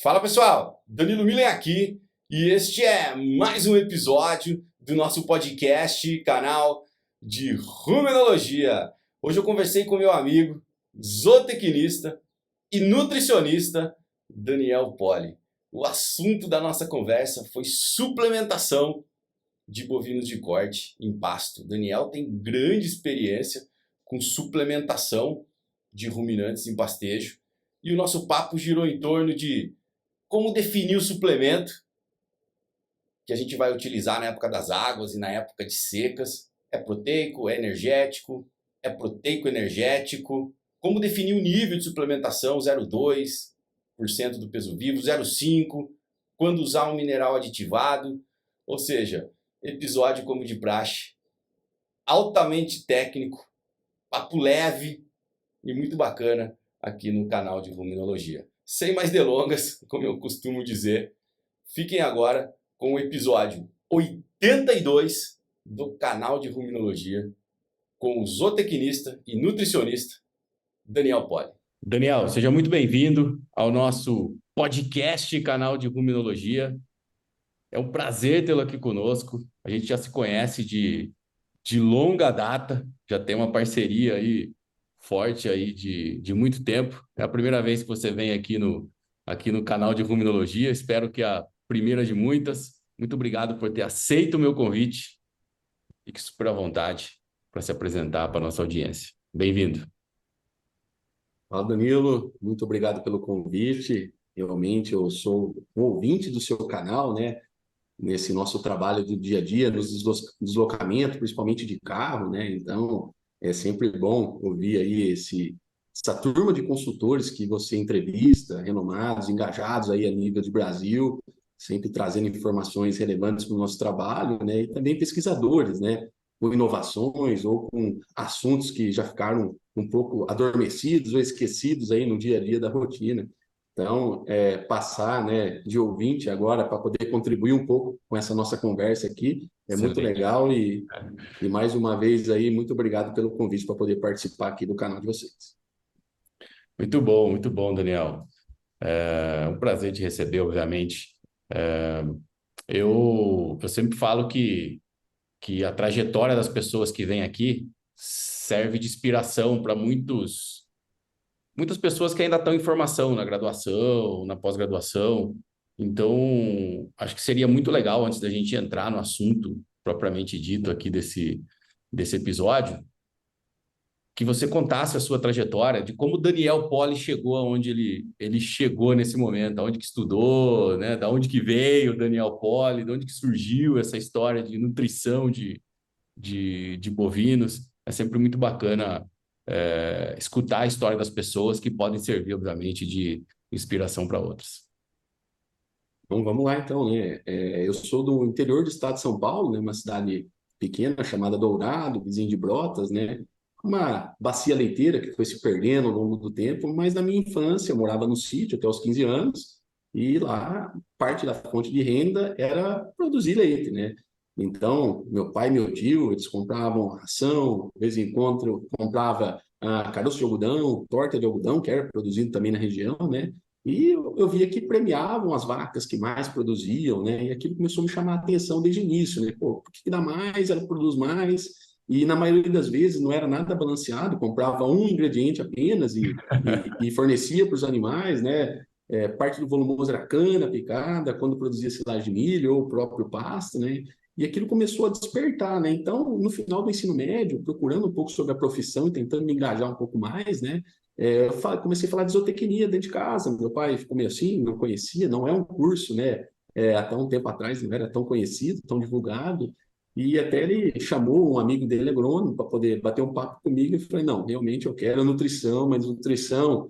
Fala pessoal, Danilo Milen aqui e este é mais um episódio do nosso podcast, canal de Rumenologia. Hoje eu conversei com meu amigo, zootecnista e nutricionista, Daniel Poli. O assunto da nossa conversa foi suplementação de bovinos de corte em pasto. Daniel tem grande experiência com suplementação de ruminantes em pastejo e o nosso papo girou em torno de como definir o suplemento que a gente vai utilizar na época das águas e na época de secas. É proteico, é energético, é proteico-energético. Como definir o nível de suplementação, 0,2% do peso vivo, 0,5%, quando usar um mineral aditivado. Ou seja, episódio como de praxe, altamente técnico, papo leve e muito bacana aqui no canal de Ruminologia. Sem mais delongas, como eu costumo dizer, fiquem agora com o episódio 82 do canal de Ruminologia com o zootecnista e nutricionista Daniel Poli. Daniel, seja muito bem-vindo ao nosso podcast canal de Ruminologia. É um prazer tê-lo aqui conosco. A gente já se conhece de longa data, já tem uma parceria aí forte aí de muito tempo. É a primeira vez que você vem aqui no canal de Ruminologia. Espero que a primeira de muitas. Muito obrigado por ter aceito o meu convite. Fique super à vontade para se apresentar para a nossa audiência. Bem-vindo. Fala, Danilo, muito obrigado pelo convite. Realmente eu sou um ouvinte do seu canal, né? Nesse nosso trabalho do dia a dia, nos deslocamentos, principalmente de carro, né? Então, é sempre bom ouvir aí essa turma de consultores que você entrevista, renomados, engajados aí a nível de Brasil, sempre trazendo informações relevantes para o nosso trabalho, né? E também pesquisadores, né? Com inovações ou com assuntos que já ficaram um pouco adormecidos ou esquecidos aí no dia a dia da rotina. Então, passar, né, de ouvinte agora para poder contribuir um pouco com essa nossa conversa aqui é muito Excelente. legal e mais uma vez aí, muito obrigado pelo convite para poder participar aqui do canal de vocês. Muito bom, Daniel. É um prazer te receber, obviamente. É, eu sempre falo que a trajetória das pessoas que vêm aqui serve de inspiração para muitas pessoas que ainda estão em formação na graduação, na pós-graduação. Então, acho que seria muito legal, antes da gente entrar no assunto propriamente dito aqui desse episódio, que você contasse a sua trajetória, de como o Daniel Poli chegou aonde ele chegou nesse momento, aonde que estudou, né? Da onde que veio o Daniel Poli, de onde que surgiu essa história de nutrição de bovinos. É sempre muito bacana escutar a história das pessoas que podem servir, obviamente, de inspiração para outras. Então, vamos lá então, né? Eu sou do interior do estado de São Paulo, né? Uma cidade pequena chamada Dourado, vizinho de Brotas, né? Uma bacia leiteira que foi se perdendo ao longo do tempo, mas na minha infância eu morava no sítio até os 15 anos e lá parte da fonte de renda era produzir leite, né? Então, meu pai e meu tio, eles compravam ração, de vez em quando comprava caroço de algodão, torta de algodão, que era produzido também na região, né? E eu via que premiavam as vacas que mais produziam, né? E aquilo começou a me chamar a atenção desde o início, né? Pô, por que dá mais? Ela produz mais. E na maioria das vezes não era nada balanceado, comprava um ingrediente apenas e fornecia para os animais, né? Parte do volumoso era cana picada, quando produzia silagem de milho ou o próprio pasto, né? E aquilo começou a despertar, né? Então, no final do ensino médio, procurando um pouco sobre a profissão e tentando me engajar um pouco mais, né? Comecei a falar de zootecnia dentro de casa. Meu pai ficou meio assim, não conhecia, não é um curso, né? Até um tempo atrás não era tão conhecido, tão divulgado. E até ele chamou um amigo dele, agrônomo, para poder bater um papo comigo. E falei: não, realmente eu quero nutrição, mas nutrição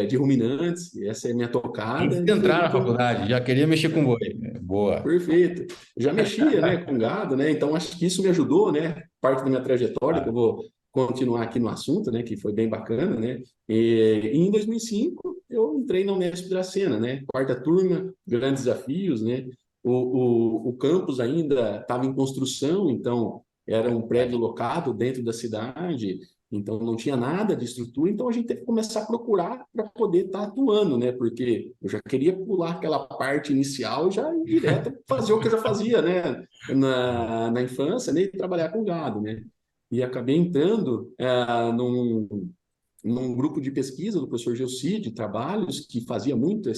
de ruminantes, essa é a minha tocada. Antes de E foi entrar aí na que eu. faculdade, já queria mexer com boi. Boa. Perfeito. Já mexia, né, com gado, né? Então acho que isso me ajudou, né? Parte da minha trajetória, que eu vou continuar aqui no assunto, né, que foi bem bacana, né? E em 2005 eu entrei na Unesp de Dracena, né? Quarta turma, grandes desafios, né? O campus ainda estava em construção, então era um prédio locado dentro da cidade. então não tinha nada de estrutura, então a gente teve que começar a procurar para poder estar atuando, né? Porque eu já queria pular aquela parte inicial e já ir direto fazer o que eu já fazia, né? Na infância, né? E trabalhar com gado, né? E acabei entrando num grupo de pesquisa do professor Gelsi, de trabalhos, que fazia muito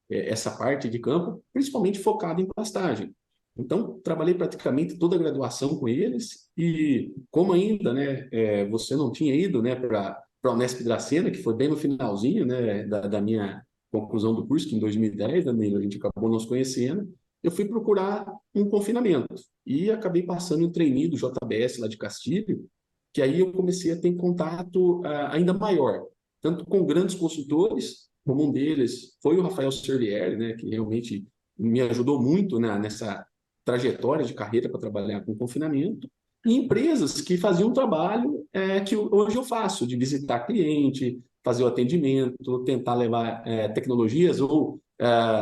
essa parte de campo, principalmente focado em pastagem. Então, trabalhei praticamente toda a graduação com eles e como ainda, né, você não tinha ido, né, para a Unesp Dracena, que foi bem no finalzinho, né, da minha conclusão do curso, que em 2010, né, a gente acabou nos conhecendo, eu fui procurar um confinamento e acabei passando um trainee do JBS lá de Castilho, que aí eu comecei a ter contato ainda maior, tanto com grandes consultores, como um deles foi o Rafael Servieri, né, que realmente me ajudou muito, né, nessa trajetória de carreira para trabalhar com confinamento, e empresas que faziam um trabalho que hoje eu faço, de visitar cliente, fazer o atendimento, tentar levar tecnologias ou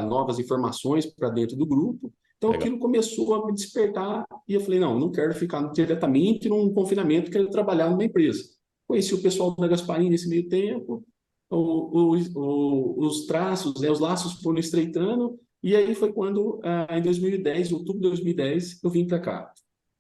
novas informações para dentro do grupo. Então, Legal. aquilo começou a me despertar e eu falei, não quero ficar diretamente num confinamento, quero trabalhar numa empresa. Conheci o pessoal da Gasparini nesse meio tempo, os traços, né, os laços foram estreitando, e aí foi quando, em 2010, outubro de 2010, eu vim para cá.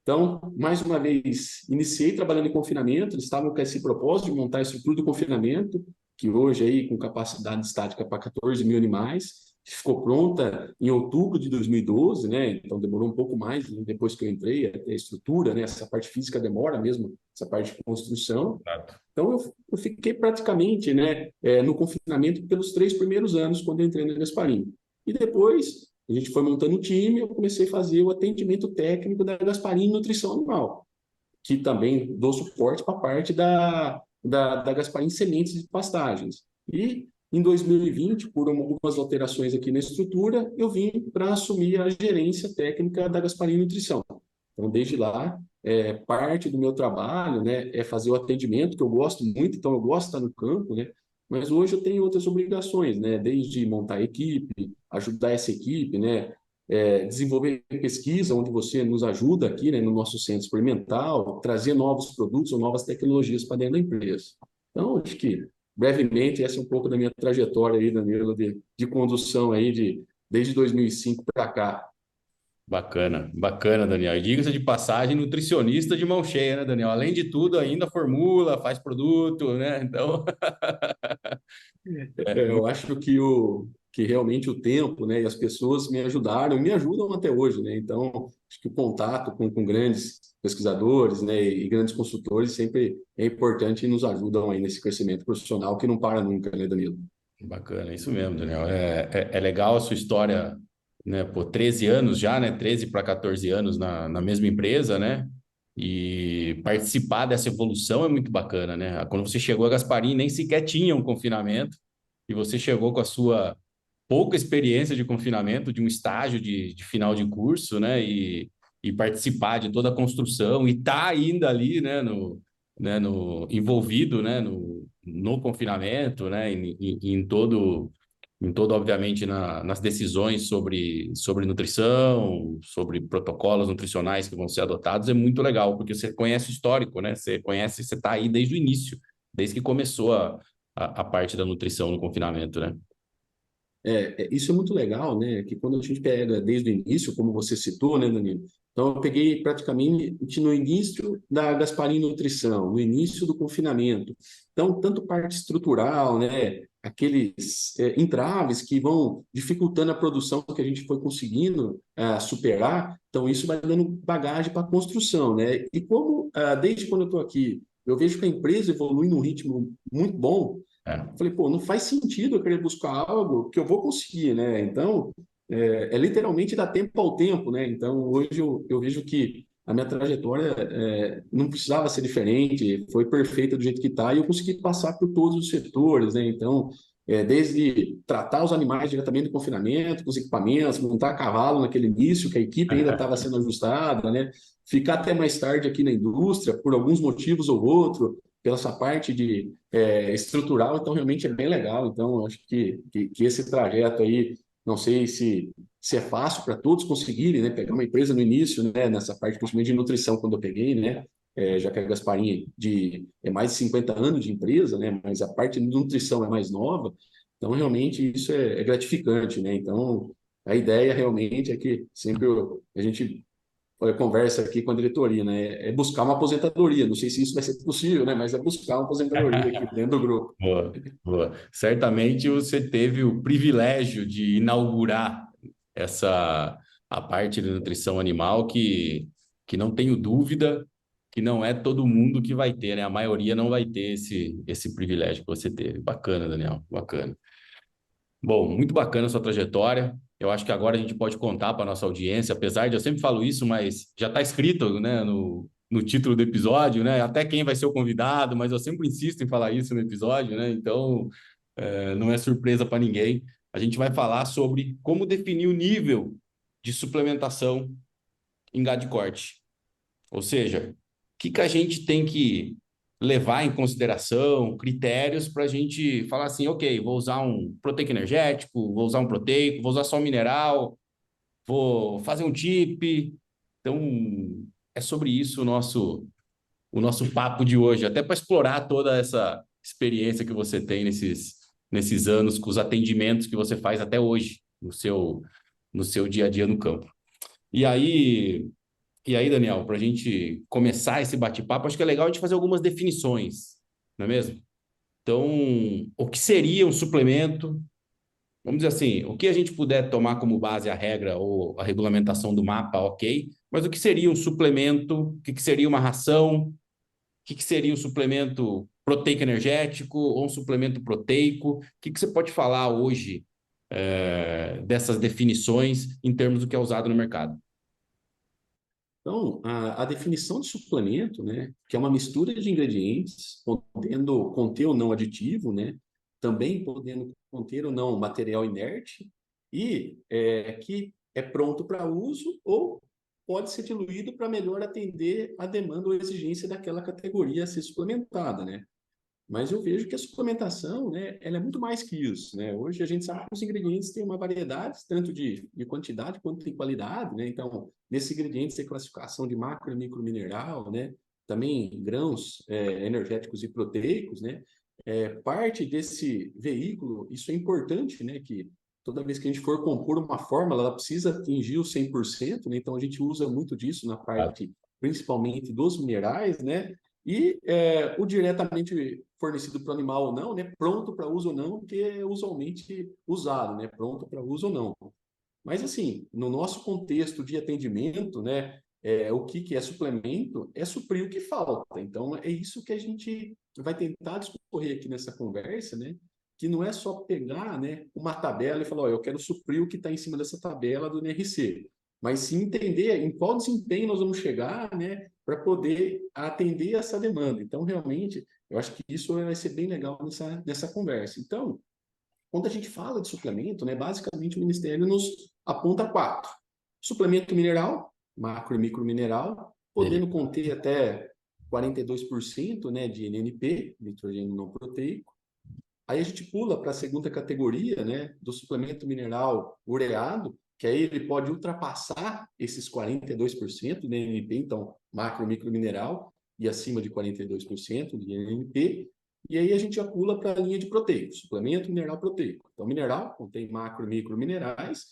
Então, mais uma vez, iniciei trabalhando em confinamento, eles estavam com esse propósito de montar a estrutura de confinamento, que hoje aí com capacidade estática para 14 mil animais, ficou pronta em outubro de 2012, né? Então demorou um pouco mais depois que eu entrei, até a estrutura, né? Essa parte física demora mesmo, essa parte de construção. Exato. Então eu fiquei praticamente, né, no confinamento pelos 3 primeiros anos quando eu entrei na Gasparini. E depois a gente foi montando o time, eu comecei a fazer o atendimento técnico da Gasparini Nutrição Animal, que também dou suporte para a parte da Gasparini Sementes de Pastagens. E em 2020, por algumas alterações aqui na estrutura, eu vim para assumir a gerência técnica da Gasparini Nutrição. Então, desde lá, parte do meu trabalho, né, é fazer o atendimento, que eu gosto muito, então eu gosto de estar no campo, né? Mas hoje eu tenho outras obrigações, né? Desde montar a equipe, ajudar essa equipe, né? Desenvolver pesquisa, onde você nos ajuda aqui, né, no nosso centro experimental, trazer novos produtos ou novas tecnologias para dentro da empresa. Então, acho que, brevemente, essa é um pouco da minha trajetória aí, Danilo, de condução aí, desde 2005 para cá. Bacana, bacana, Daniel. E diga-se de passagem, nutricionista de mão cheia, né, Daniel? Além de tudo, ainda formula, faz produto, né? Então, é Eu muito acho que realmente o tempo, né, e as pessoas me ajudaram, me ajudam até hoje, né? Então, acho que o contato com grandes pesquisadores, né, e grandes consultores sempre é importante e nos ajudam aí nesse crescimento profissional que não para nunca, né, Danilo? bacana, isso mesmo, Daniel. É legal a sua história, né? Por 13 anos já, né? 13 para 14 anos na mesma empresa, né? E participar dessa evolução é muito bacana, né? Quando você chegou a Gasparim, nem sequer tinha um confinamento, e você chegou com a sua pouca experiência de confinamento, de um estágio de final de curso, né? E participar de toda a construção e tá ainda ali, né, envolvido, né, no confinamento, né, obviamente, nas decisões sobre nutrição, sobre protocolos nutricionais que vão ser adotados, é muito legal, porque você conhece o histórico, né? Você está aí desde o início, desde que começou a parte da nutrição no confinamento, né? Isso é muito legal, né? Que quando a gente pega desde o início, como você citou, né, Danilo? Então, eu peguei praticamente no início da Gasparim Nutrição, no início do confinamento. Então, tanto parte estrutural, né? Aqueles entraves que vão dificultando a produção que a gente foi conseguindo superar. Então, isso vai dando bagagem para a construção, né? E como, desde quando eu estou aqui, eu vejo que a empresa evolui num ritmo muito bom. É. Falei, pô, não faz sentido eu querer buscar algo que eu vou conseguir, né? Então, literalmente dar tempo ao tempo, né? Então, hoje eu vejo que a minha trajetória não precisava ser diferente, foi perfeita do jeito que está, e eu consegui passar por todos os setores, né? Então, desde tratar os animais diretamente do confinamento, com os equipamentos, montar cavalo naquele início, que a equipe ainda estava sendo ajustada, né? Ficar até mais tarde aqui na indústria, por alguns motivos ou outro, pela essa parte de estrutural, então realmente é bem legal. Então, eu acho que esse trajeto aí, não sei se é fácil para todos conseguirem, né? Pegar uma empresa no início, né? Nessa parte principalmente de nutrição, quando eu peguei, né? já que a Gasparini é mais de 50 anos de empresa, né? Mas a parte de nutrição é mais nova, então realmente isso é gratificante, né? Então a ideia realmente é que sempre a gente conversa aqui com a diretoria, né? É buscar uma aposentadoria. Não sei se isso vai ser possível, né? Mas é buscar uma aposentadoria aqui dentro do grupo. Boa, boa. Certamente você teve o privilégio de inaugurar essa a parte de nutrição animal que não tenho dúvida que não é todo mundo que vai ter, né? A maioria não vai ter esse privilégio que você teve. Bacana, Daniel, bacana. Bom, muito bacana a sua trajetória. Eu acho que agora a gente pode contar para a nossa audiência, apesar de eu sempre falo isso, mas já está escrito, né, no título do episódio, né? Até quem vai ser o convidado, mas eu sempre insisto em falar isso no episódio, né? Então, não é surpresa para ninguém. A gente vai falar sobre como definir o nível de suplementação em gado de corte. Ou seja, o que a gente tem que levar em consideração, critérios para a gente falar assim, ok, vou usar um proteico energético, vou usar um proteico, vou usar só um mineral, vou fazer um tip. Então, é sobre isso o nosso papo de hoje, até para explorar toda essa experiência que você tem nesses anos, com os atendimentos que você faz até hoje no seu dia a dia no campo. E aí, e aí, Daniel, para a gente começar esse bate-papo, acho que é legal a gente fazer algumas definições, não é mesmo? Então, o que seria um suplemento? Vamos dizer assim, o que a gente puder tomar como base a regra ou a regulamentação do mapa, ok, mas o que seria um suplemento? O que seria uma ração? O que seria um suplemento proteico energético ou um suplemento proteico? O que você pode falar hoje dessas definições em termos do que é usado no mercado? Então, a definição de suplemento, né, que é uma mistura de ingredientes, podendo conter ou não aditivo, né, também podendo conter ou não material inerte, e que é pronto para uso ou pode ser diluído para melhor atender a demanda ou exigência daquela categoria a ser suplementada, né? Mas eu vejo que a suplementação, né, ela é muito mais que isso, né? Hoje a gente sabe que os ingredientes têm uma variedade, tanto de quantidade quanto de qualidade, né? Então, nesses ingredientes tem classificação de macro e micro mineral, né? Também grãos energéticos e proteicos, né? Parte desse veículo, isso é importante, né? Que toda vez que a gente for compor uma fórmula, ela precisa atingir o 100%, né? Então, a gente usa muito disso na parte, principalmente dos minerais, né? E o diretamente fornecido para o animal ou não, né? Pronto para uso ou não, que é usualmente usado, né? Pronto para uso ou não. Mas, assim, no nosso contexto de atendimento, né? O que é suplemento é suprir o que falta. Então, é isso que a gente vai tentar discorrer aqui nessa conversa, né? Que não é só pegar, né, uma tabela e falar, ó, eu quero suprir o que está em cima dessa tabela do NRC, mas sim entender em qual desempenho nós vamos chegar, né, para poder atender essa demanda. Então, realmente, eu acho que isso vai ser bem legal nessa conversa. Então, quando a gente fala de suplemento, né, basicamente o Ministério nos aponta quatro: suplemento mineral, macro e micro mineral, podendo conter até 42%, né, de NNP, nitrogênio não proteico. Aí a gente pula para a segunda categoria, né, do suplemento mineral ureado, que aí ele pode ultrapassar esses 42% de NNP, então macro e micro mineral, e acima de 42% de NNP. E aí a gente já pula para a linha de proteico, suplemento mineral proteico. Então, mineral contém macro e micro minerais,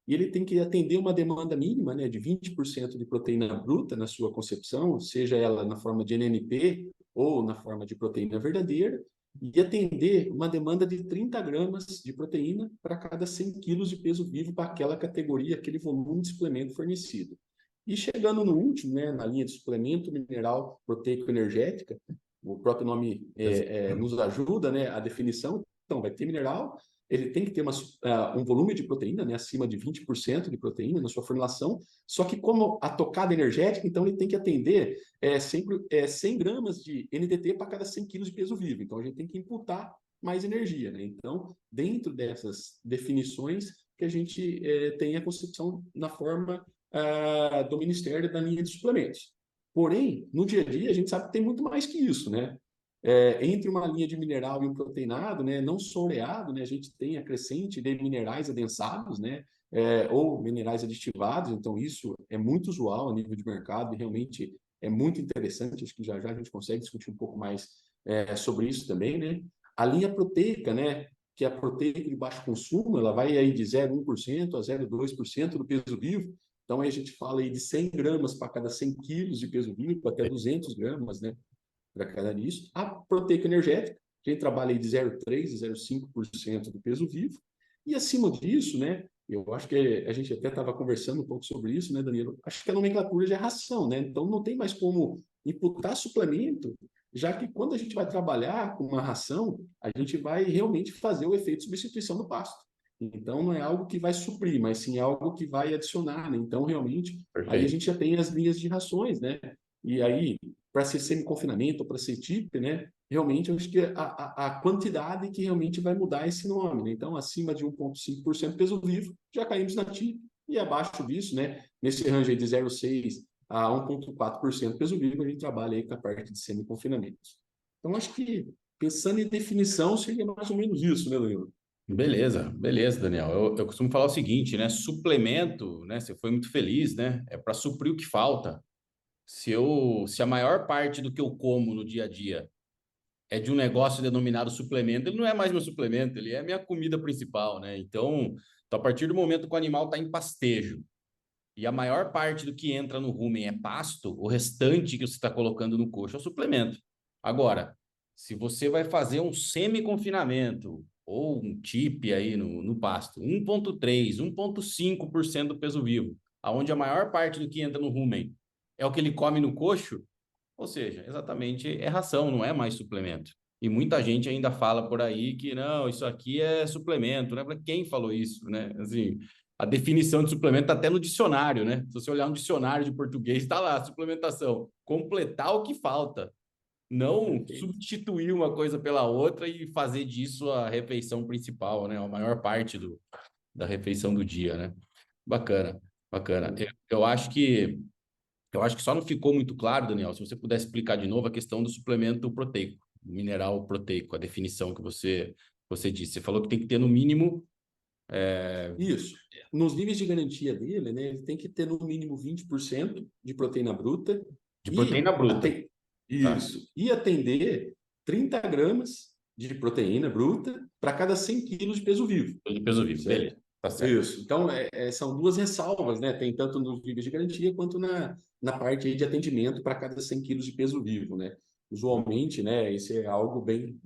e ele tem que atender uma demanda mínima, né, de 20% de proteína bruta na sua concepção, seja ela na forma de NNP ou na forma de proteína verdadeira, e atender uma demanda de 30 gramas de proteína para cada 100 quilos de peso vivo para aquela categoria, aquele volume de suplemento fornecido. E chegando no último, né, na linha de suplemento mineral proteico energética, o próprio nome nos ajuda, né, a definição. Então, vai ter mineral, ele tem que ter um volume de proteína, né, acima de 20% de proteína na sua formulação, só que como a tocada energética, então ele tem que atender sempre 100 gramas de NDT para cada 100 quilos de peso vivo. Então, a gente tem que imputar mais energia, né? Então, dentro dessas definições que a gente tem a concepção na forma do Ministério da linha de suplementos. Porém, no dia a dia, a gente sabe que tem muito mais que isso, né? Entre uma linha de mineral e um proteinado, né, não soreado, né, a gente tem a crescente de minerais adensados, né, ou minerais aditivados, então isso é muito usual a nível de mercado e realmente é muito interessante, acho que já já a gente consegue discutir um pouco mais sobre isso também, né? A linha proteica, né? Que é a proteica de baixo consumo, ela vai aí de 0,1% a 0,2% do peso vivo. Então, aí a gente fala aí de 100 gramas para cada 100 quilos de peso vivo, até 200 gramas, né? Para cada nisso. A proteica energética, que a gente trabalha aí de 0,3% a 0,5% do peso vivo. E acima disso, né? Eu acho que a gente até estava conversando um pouco sobre isso, né, Danilo? Acho que a nomenclatura já é ração, né? Então não tem mais como imputar suplemento, já que quando a gente vai trabalhar com uma ração, a gente vai realmente fazer o efeito de substituição do pasto. Então não é algo que vai suprir, mas sim algo que vai adicionar, né? Então realmente aí a Perfeito. gente já tem as linhas de rações, né? E aí para ser semi-confinamento ou para ser TIP, né? Realmente, eu acho que a quantidade que realmente vai mudar esse nome, né? Então, acima de 1,5% peso vivo, já caímos na TIP, e abaixo disso, né? Nesse range aí de 0,6% a 1,4% peso vivo, a gente trabalha aí com a parte de semi-confinamentos. Então, acho que, pensando em definição, seria mais ou menos isso, né, Danilo? Beleza, beleza, Daniel. Eu costumo falar o seguinte, né? Suplemento, né? Você foi muito feliz, né? É para suprir o que falta. Se a maior parte do que eu como no dia a dia é de um negócio denominado suplemento, ele não é mais meu suplemento, ele é minha comida principal, né? Então a partir do momento que o animal está em pastejo e a maior parte do que entra no rumen é pasto, o restante que você está colocando no coxo é o suplemento. Agora, se você vai fazer um semi-confinamento ou um TIP aí no pasto, 1,3, 1,5% do peso vivo, aonde a maior parte do que entra no rumen é o que ele come no coxo, ou seja, exatamente é ração, não é mais suplemento. E muita gente ainda fala por aí que não, isso aqui é suplemento, né? Quem falou isso, né? Assim, a definição de suplemento está até no dicionário, né? Se você olhar um dicionário de português, está lá, suplementação, completar o que falta, não Perfeito. substituir uma coisa pela outra e fazer disso a refeição principal, né? A maior parte da refeição do dia, né? Bacana, bacana. Eu acho que só não ficou muito claro, Daniel, se você pudesse explicar de novo a questão do suplemento proteico, mineral proteico, a definição que você disse. Você falou que tem que ter no mínimo. Isso. Nos níveis de garantia dele, né, ele tem que ter no mínimo 20% de proteína bruta De e proteína bruta, aten- tá? isso, e atender 30 gramas de proteína bruta para cada 100 quilos de peso vivo, De peso vivo, beleza, certo? tá certo. Isso. Então, são duas ressalvas, né? Tem tanto nos níveis de garantia quanto na parte aí de atendimento para cada 100 quilos de peso vivo, né? Usualmente, né, isso é algo bem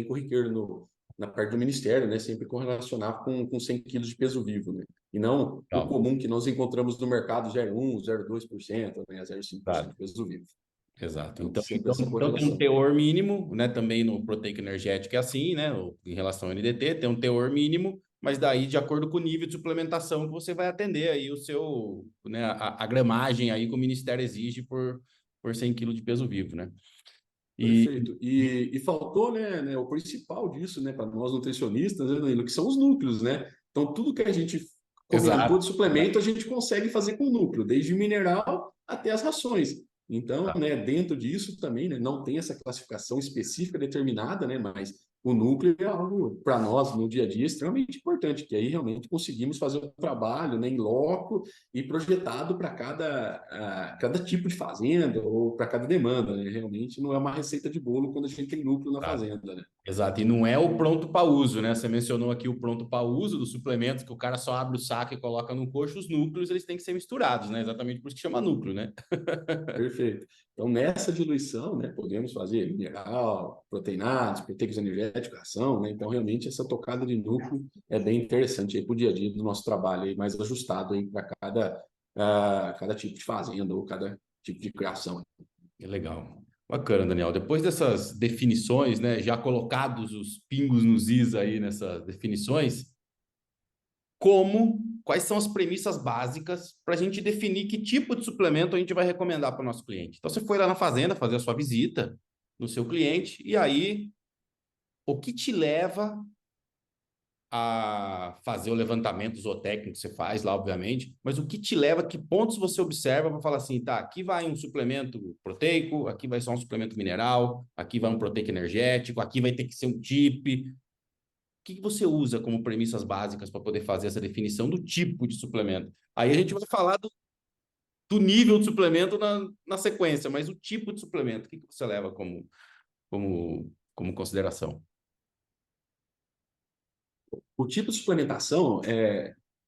corriqueiro na parte do Ministério, né? Sempre correlacionar com 100 quilos de peso vivo, né? E não o Calma, comum que nós encontramos no mercado 0,1, 0,2%, né? 0,5% tá. de peso vivo. Exato. Então, Então, sempre então, essa então tem um correlação. teor mínimo, né? Também no proteico energético é assim, né? Em relação ao NDT, tem um teor mínimo, mas daí, de acordo com o nível de suplementação que você vai atender aí o seu, né? A gramagem aí que o Ministério exige por 100 quilos de peso vivo, né? E, Perfeito. E faltou, né, o principal disso, né, para nós nutricionistas, né, Danilo, que são os núcleos, né? Então, tudo que a gente comentou de exato, suplemento, a gente consegue fazer com núcleo, desde o mineral até as rações. Então, exato. né, dentro disso também, né, não tem essa classificação específica determinada, né, mas o núcleo é algo, para nós, no dia a dia, extremamente importante, que aí realmente conseguimos fazer um trabalho, né, em loco e projetado para cada tipo de fazenda ou para cada demanda, né? Realmente não é uma receita de bolo quando a gente tem núcleo na Exato. fazenda, né? Exato, e não é o pronto para uso, né? Você mencionou aqui o pronto para uso dos suplementos, que o cara só abre o saco e coloca no coxo, os núcleos eles têm que ser misturados, né? Exatamente por isso que chama núcleo, né? Perfeito. Então, nessa diluição, né, podemos fazer mineral, proteínados, proteicos energéticos, ração, né? Então, realmente, essa tocada de núcleo é bem interessante aí para o dia a dia do nosso trabalho, aí, mais ajustado aí para cada tipo de fazenda ou cada tipo de criação. Que legal. Bacana, Daniel. Depois dessas definições, né, já colocados os pingos nos is aí nessas definições, quais são as premissas básicas para a gente definir que tipo de suplemento a gente vai recomendar para o nosso cliente? Então, você foi lá na fazenda fazer a sua visita no seu cliente, e aí, o que te leva a fazer o levantamento zootécnico que você faz lá, obviamente, mas o que te leva, que pontos você observa para falar assim, tá, aqui vai um suplemento proteico, aqui vai só um suplemento mineral, aqui vai um proteico energético, aqui vai ter que ser um TIP. O que você usa como premissas básicas para poder fazer essa definição do tipo de suplemento? Aí a gente vai falar do nível de suplemento na sequência, mas o tipo de suplemento, o que você leva como consideração? O tipo de suplementação,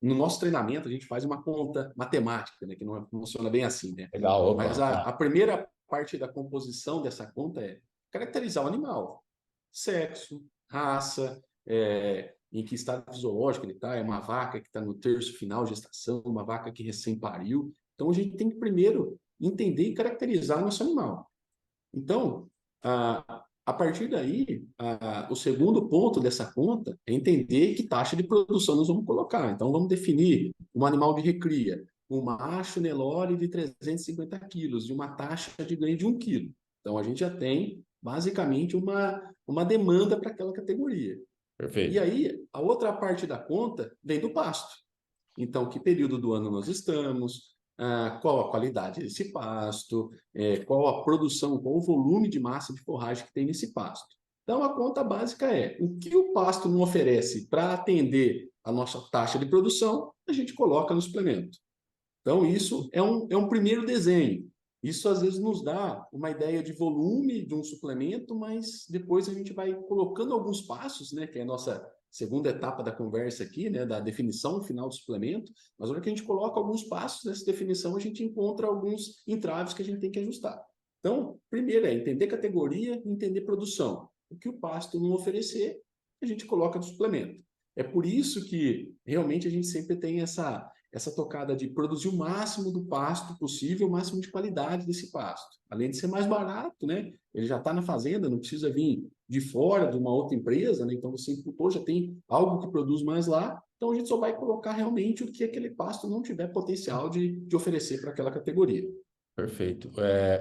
no nosso treinamento, a gente faz uma conta matemática, né, que não funciona bem assim, né? Legal, Mas opa. a primeira parte da composição dessa conta é caracterizar o animal. Sexo, raça, em que estado fisiológico ele está, é uma vaca que está no terço final de gestação, uma vaca que recém pariu. Então, a gente tem que primeiro entender e caracterizar nosso animal. Então, a partir daí, o segundo ponto dessa conta é entender que taxa de produção nós vamos colocar. Então, vamos definir um animal de recria, um macho Nelore de 350 quilos, e uma taxa de ganho de 1 quilo. Então, a gente já tem, basicamente, uma demanda para aquela categoria. E Perfeito. aí, a outra parte da conta vem do pasto. Então, que período do ano nós estamos, qual a qualidade desse pasto, qual a produção, qual o volume de massa de forragem que tem nesse pasto. Então, a conta básica é o que o pasto não oferece para atender a nossa taxa de produção, a gente coloca no suplemento. Então, isso é um primeiro desenho. Isso, às vezes, nos dá uma ideia de volume de um suplemento, mas depois a gente vai colocando alguns passos, né, que é a nossa segunda etapa da conversa aqui, né, da definição final do suplemento. Mas, na hora que a gente coloca alguns passos nessa definição, a gente encontra alguns entraves que a gente tem que ajustar. Então, primeiro é entender categoria e entender produção. O que o pasto não oferecer, a gente coloca no suplemento. É por isso que, realmente, a gente sempre tem essa tocada de produzir o máximo do pasto possível, o máximo de qualidade desse pasto. Além de ser mais barato, né? Ele já está na fazenda, não precisa vir de fora de uma outra empresa, né? Então você imputou, já tem algo que produz mais lá. Então a gente só vai colocar realmente o que aquele pasto não tiver potencial de oferecer para aquela categoria. Perfeito.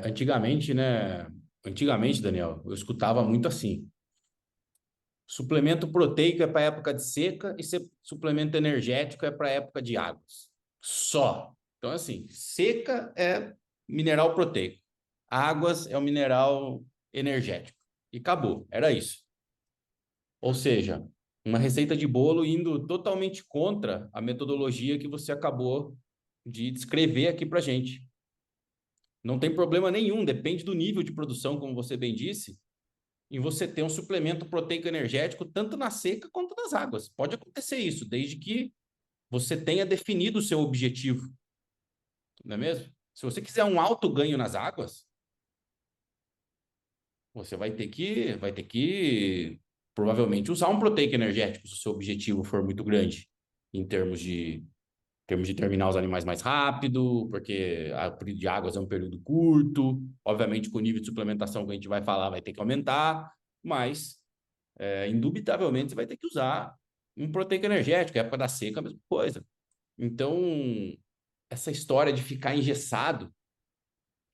Antigamente, né? Antigamente, Daniel, eu escutava muito assim. Suplemento proteico é para época de seca e suplemento energético é para época de águas. Só. Então, assim, seca é mineral proteico. Águas é o mineral energético. E acabou. Era isso. Ou seja, uma receita de bolo indo totalmente contra a metodologia que você acabou de descrever aqui para gente. Não tem problema nenhum, depende do nível de produção, como você bem disse, em você ter um suplemento proteico energético tanto na seca quanto nas águas. Pode acontecer isso, desde que você tenha definido o seu objetivo, não é mesmo? Se você quiser um alto ganho nas águas, você vai ter que provavelmente usar um proteico energético se o seu objetivo for muito grande, em termos de terminar os animais mais rápido, porque a período de águas é um período curto, obviamente com o nível de suplementação que a gente vai falar vai ter que aumentar, mas indubitavelmente você vai ter que usar um proteico energético, é época da seca, a mesma coisa. Então, essa história de ficar engessado,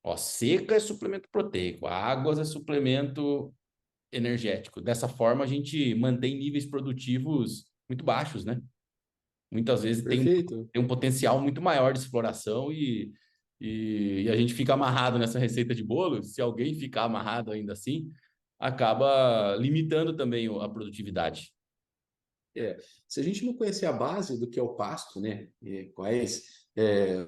ó, seca é suplemento proteico, águas é suplemento energético. Dessa forma, a gente mantém níveis produtivos muito baixos, né? Muitas vezes Perfeito. tem um potencial muito maior de exploração e a gente fica amarrado nessa receita de bolo. Se alguém ficar amarrado ainda assim, acaba limitando também a produtividade. Se a gente não conhecer a base do que é o pasto, né, quais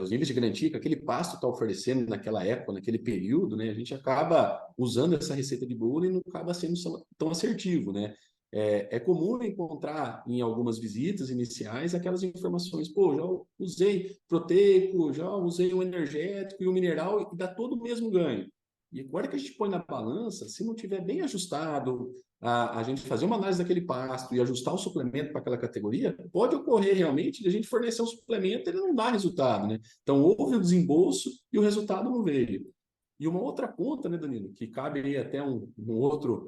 os níveis de garantia que aquele pasto está oferecendo naquela época, naquele período, né, a gente acaba usando essa receita de bolo e não acaba sendo tão assertivo, né? É comum encontrar em algumas visitas iniciais aquelas informações, pô, já usei proteico, já usei um energético e um mineral e dá todo o mesmo ganho. E agora que a gente põe na balança, se não tiver bem ajustado, a gente fazer uma análise daquele pasto e ajustar o suplemento para aquela categoria, pode ocorrer realmente de a gente fornecer um suplemento e ele não dá resultado, né? Então, houve o desembolso e o resultado não veio. E uma outra conta, né, Danilo, que cabe aí até uma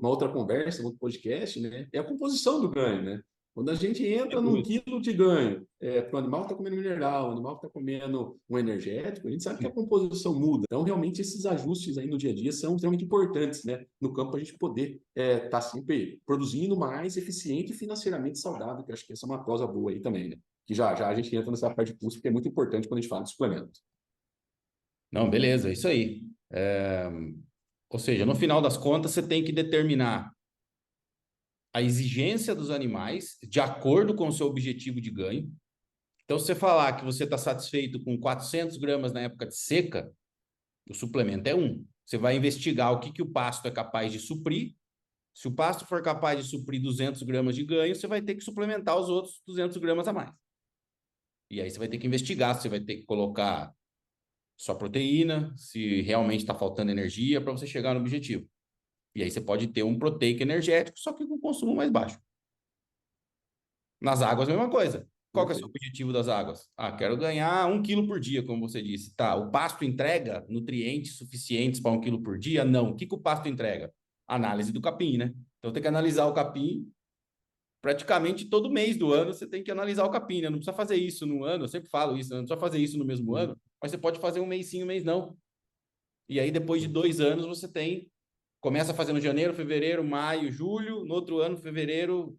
outra conversa, um outro podcast, né, é a composição do ganho, né? Quando a gente entra Sem num dúvida. quilo de ganho, para o animal que está comendo mineral, o animal que está comendo um energético, a gente sabe que a composição muda. Então, realmente, esses ajustes aí no dia a dia são extremamente importantes, né? No campo, para a gente poder estar sempre produzindo mais eficiente e financeiramente saudável, que eu acho que essa é uma prosa boa aí também, né? Que já já a gente entra nessa parte de custo, que é muito importante quando a gente fala de suplemento. Não, beleza, é isso aí. Ou seja, no final das contas, você tem que determinar a exigência dos animais de acordo com o seu objetivo de ganho. Então, se você falar que você está satisfeito com 400 gramas na época de seca, o suplemento é um. Você vai investigar o que o pasto é capaz de suprir. Se o pasto for capaz de suprir 200 gramas de ganho, você vai ter que suplementar os outros 200 gramas a mais. E aí você vai ter que investigar, você vai ter que colocar sua proteína, se realmente está faltando energia para você chegar no objetivo. E aí você pode ter um proteico energético, só que com consumo mais baixo. Nas águas, a mesma coisa. Qual que é o seu objetivo das águas? Quero ganhar 1 quilo por dia, como você disse. Tá, o pasto entrega nutrientes suficientes para 1 quilo por dia? Não. O que o pasto entrega? Análise do capim, né? Então tem que analisar o capim praticamente todo mês do ano. Você tem que analisar o capim, né? Não precisa fazer isso no ano, eu sempre falo isso, né? Não precisa fazer isso no mesmo ano, mas você pode fazer um mês sim, um mês não. E aí, depois de 2 anos, você começa fazendo janeiro, fevereiro, maio, julho. No outro ano, fevereiro,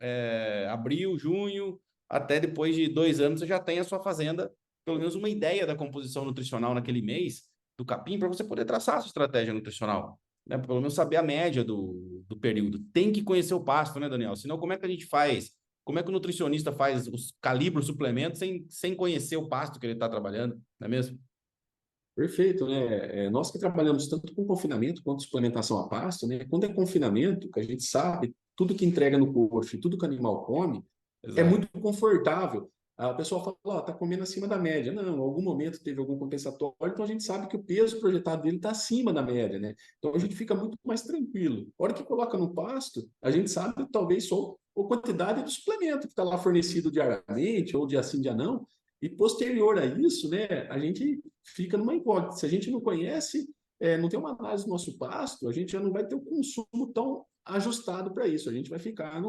abril, junho. Até depois de 2 anos, você já tem a sua fazenda, pelo menos uma ideia da composição nutricional naquele mês do capim, para você poder traçar a sua estratégia nutricional. Né? Pelo menos saber a média do período. Tem que conhecer o pasto, né, Daniel? Senão, como é que a gente faz? Como é que o nutricionista faz calibra o suplemento sem conhecer o pasto que ele está trabalhando, não é mesmo? Perfeito, né? Nós que trabalhamos tanto com confinamento quanto suplementação a pasto, né? Quando é confinamento, que a gente sabe tudo que entrega no coxo e tudo que o animal come, é Exato. muito confortável. A pessoa fala, ó, tá comendo acima da média. Não, em algum momento teve algum compensatório, então a gente sabe que o peso projetado dele está acima da média, né? Então a gente fica muito mais tranquilo. A hora que coloca no pasto, a gente sabe talvez só a quantidade do suplemento que está lá fornecido diariamente, ou dia sim, dia não. E posterior a isso, né, a gente fica numa incógnita. Se a gente não conhece, não tem uma análise do nosso pasto, a gente já não vai ter o consumo tão ajustado para isso. A gente vai ficar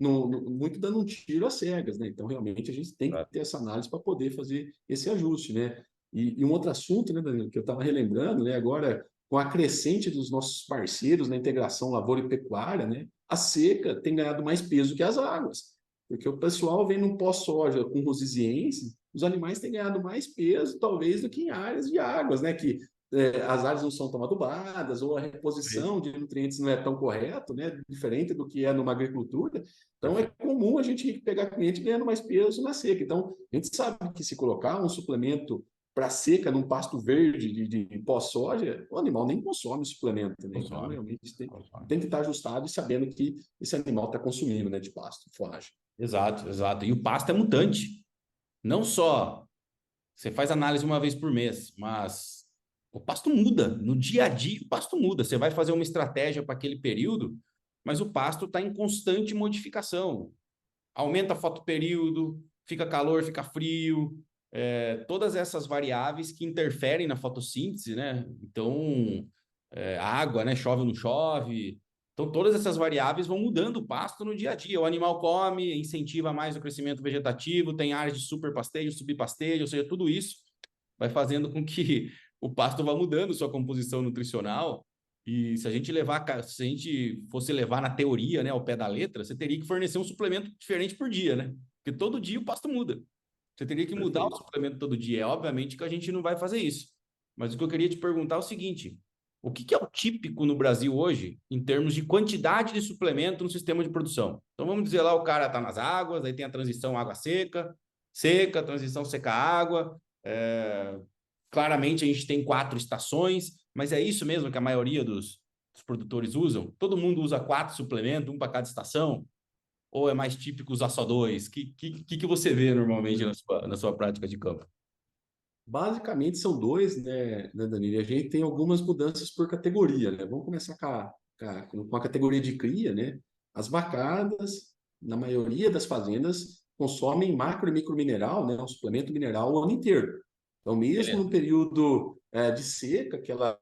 muito dando um tiro às cegas, né? Então, realmente, a gente tem que ter essa análise para poder fazer esse ajuste, né? E um outro assunto, né, Danilo, que eu estava relembrando, né, agora, com a crescente dos nossos parceiros na integração lavoura e pecuária, né, a seca tem ganhado mais peso que as águas. Porque o pessoal vem no pós-soja com rosiziense, os animais têm ganhado mais peso, talvez, do que em áreas de águas, né? Que as áreas não são tão adubadas, ou a reposição de nutrientes não é tão correta, né? Diferente do que é numa agricultura. Então, é comum a gente pegar cliente ganhando mais peso na seca. Então, a gente sabe que se colocar um suplemento para seca num pasto verde de pós-soja, o animal nem consome o suplemento, né? Então, realmente tem que estar ajustado e sabendo que esse animal está consumindo, né, de pasto, forragem. Exato, exato. E o pasto é mutante. Não só você faz análise uma vez por mês, mas o pasto muda. No dia a dia, o pasto muda. Você vai fazer uma estratégia para aquele período, mas o pasto está em constante modificação. Aumenta a fotoperíodo, fica calor, fica frio, todas essas variáveis que interferem na fotossíntese, né? Então, água, né? Chove ou não chove. Então, todas essas variáveis vão mudando o pasto no dia a dia. O animal come, incentiva mais o crescimento vegetativo, tem áreas de superpastejo, subpastejo, ou seja, tudo isso vai fazendo com que o pasto vá mudando sua composição nutricional. E se a gente fosse levar na teoria, né, ao pé da letra, você teria que fornecer um suplemento diferente por dia, né? Porque todo dia o pasto muda. Você teria que mudar o suplemento todo dia. É obviamente que a gente não vai fazer isso. Mas o que eu queria te perguntar é o seguinte: o que é o típico no Brasil hoje em termos de quantidade de suplemento no sistema de produção? Então vamos dizer lá, o cara está nas águas, aí tem a transição água seca, seca, transição seca-água. Claramente a gente tem 4 estações, mas é isso mesmo que a maioria dos produtores usam? Todo mundo usa 4 suplementos, um para cada estação? Ou é mais típico usar só 2? Que você vê normalmente na sua prática de campo? Basicamente são dois, né, Danilo? E a gente tem algumas mudanças por categoria, né? Vamos começar com a categoria de cria, né? As vacadas, na maioria das fazendas, consomem macro e micromineral, né? Um suplemento mineral o ano inteiro. Então, mesmo no Beleza. período de seca, que ela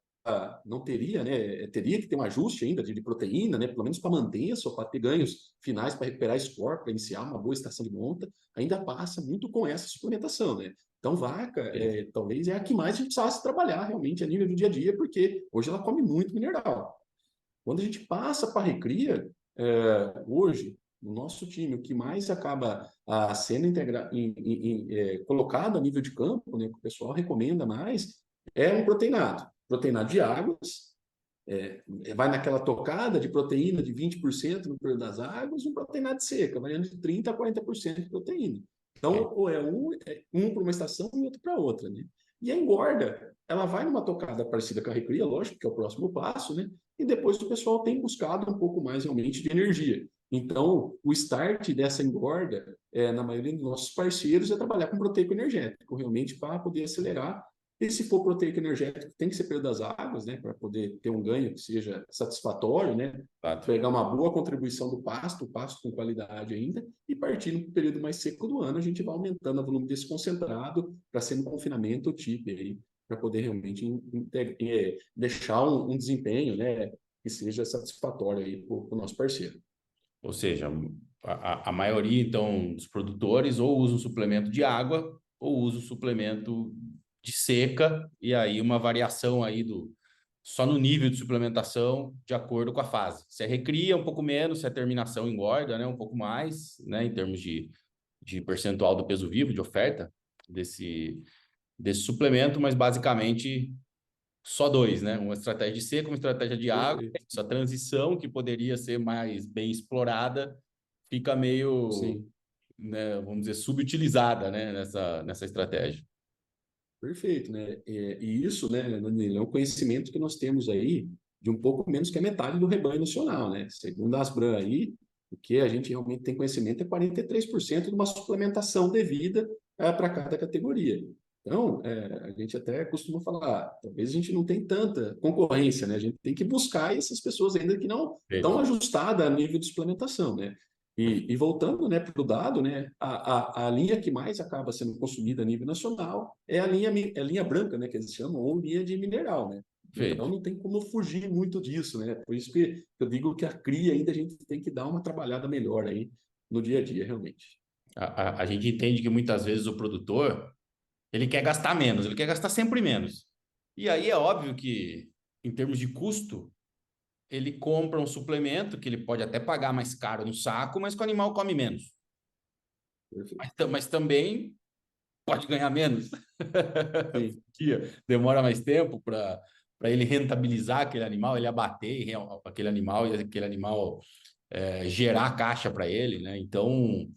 não teria, né? Teria que ter um ajuste ainda de proteína, né? Pelo menos para manter isso, para ter ganhos finais, para recuperar score, para iniciar uma boa estação de monta, ainda passa muito com essa suplementação, né? Então, vaca, talvez é a que mais a gente precisasse trabalhar realmente a nível do dia a dia, porque hoje ela come muito mineral. Quando a gente passa para a recria, hoje, no nosso time, o que mais acaba sendo colocado a nível de campo, né, que o pessoal recomenda mais, é um proteinado. Proteinado de águas, vai naquela tocada de proteína de 20% no período das águas, um proteinado seca, variando de 30% a 40% de proteína. Então, ou um para uma estação e outro para outra, né? E a engorda, ela vai numa tocada parecida com a recria, lógico, que é o próximo passo, né? E depois o pessoal tem buscado um pouco mais realmente de energia. Então, o start dessa engorda, na maioria dos nossos parceiros, é trabalhar com proteico energético, realmente para poder acelerar. E se for proteico energético, tem que ser pelo das águas, né? Para poder ter um ganho que seja satisfatório, né? Pegar uma boa contribuição do pasto, o pasto com qualidade ainda, e partindo para o período mais seco do ano, a gente vai aumentando o volume desse concentrado para ser no confinamento TIP aí, para poder realmente deixar um desempenho, né, que seja satisfatório aí para o nosso parceiro. Ou seja, a maioria, então, dos produtores ou usa um suplemento de água ou usa um suplemento de seca, e aí uma variação aí só no nível de suplementação de acordo com a fase. Se é recria, um pouco menos, se é terminação, engorda, né, um pouco mais, né, em termos de percentual do peso vivo, de oferta desse suplemento, mas basicamente só dois, né? Uma estratégia de seca, uma estratégia de água. Essa transição que poderia ser mais bem explorada fica meio, Sim. né, vamos dizer, subutilizada, né, nessa estratégia. Perfeito, né? E isso, né, Danilo, é um conhecimento que nós temos aí de um pouco menos que a metade do rebanho nacional, né? Segundo a Asbram aí, o que a gente realmente tem conhecimento é 43% de uma suplementação devida para cada categoria. Então, a gente até costuma falar, talvez a gente não tem tanta concorrência, né? A gente tem que buscar essas pessoas ainda que não estão ajustadas a nível de suplementação, né? E voltando, né, para o dado, né, a linha que mais acaba sendo consumida a nível nacional é a linha branca, né, que eles chamam, ou linha de mineral, né? Então não tem como fugir muito disso, né? Por isso que eu digo que a cria ainda a gente tem que dar uma trabalhada melhor aí no dia a dia, realmente. A gente entende que muitas vezes o produtor, ele quer gastar menos, ele quer gastar sempre menos. E aí é óbvio que, em termos de custo, ele compra um suplemento que ele pode até pagar mais caro no saco, mas que o animal come menos. Mas também pode ganhar menos. Demora mais tempo para ele rentabilizar aquele animal, ele abater aquele animal e aquele animal gerar caixa para ele, né? Então,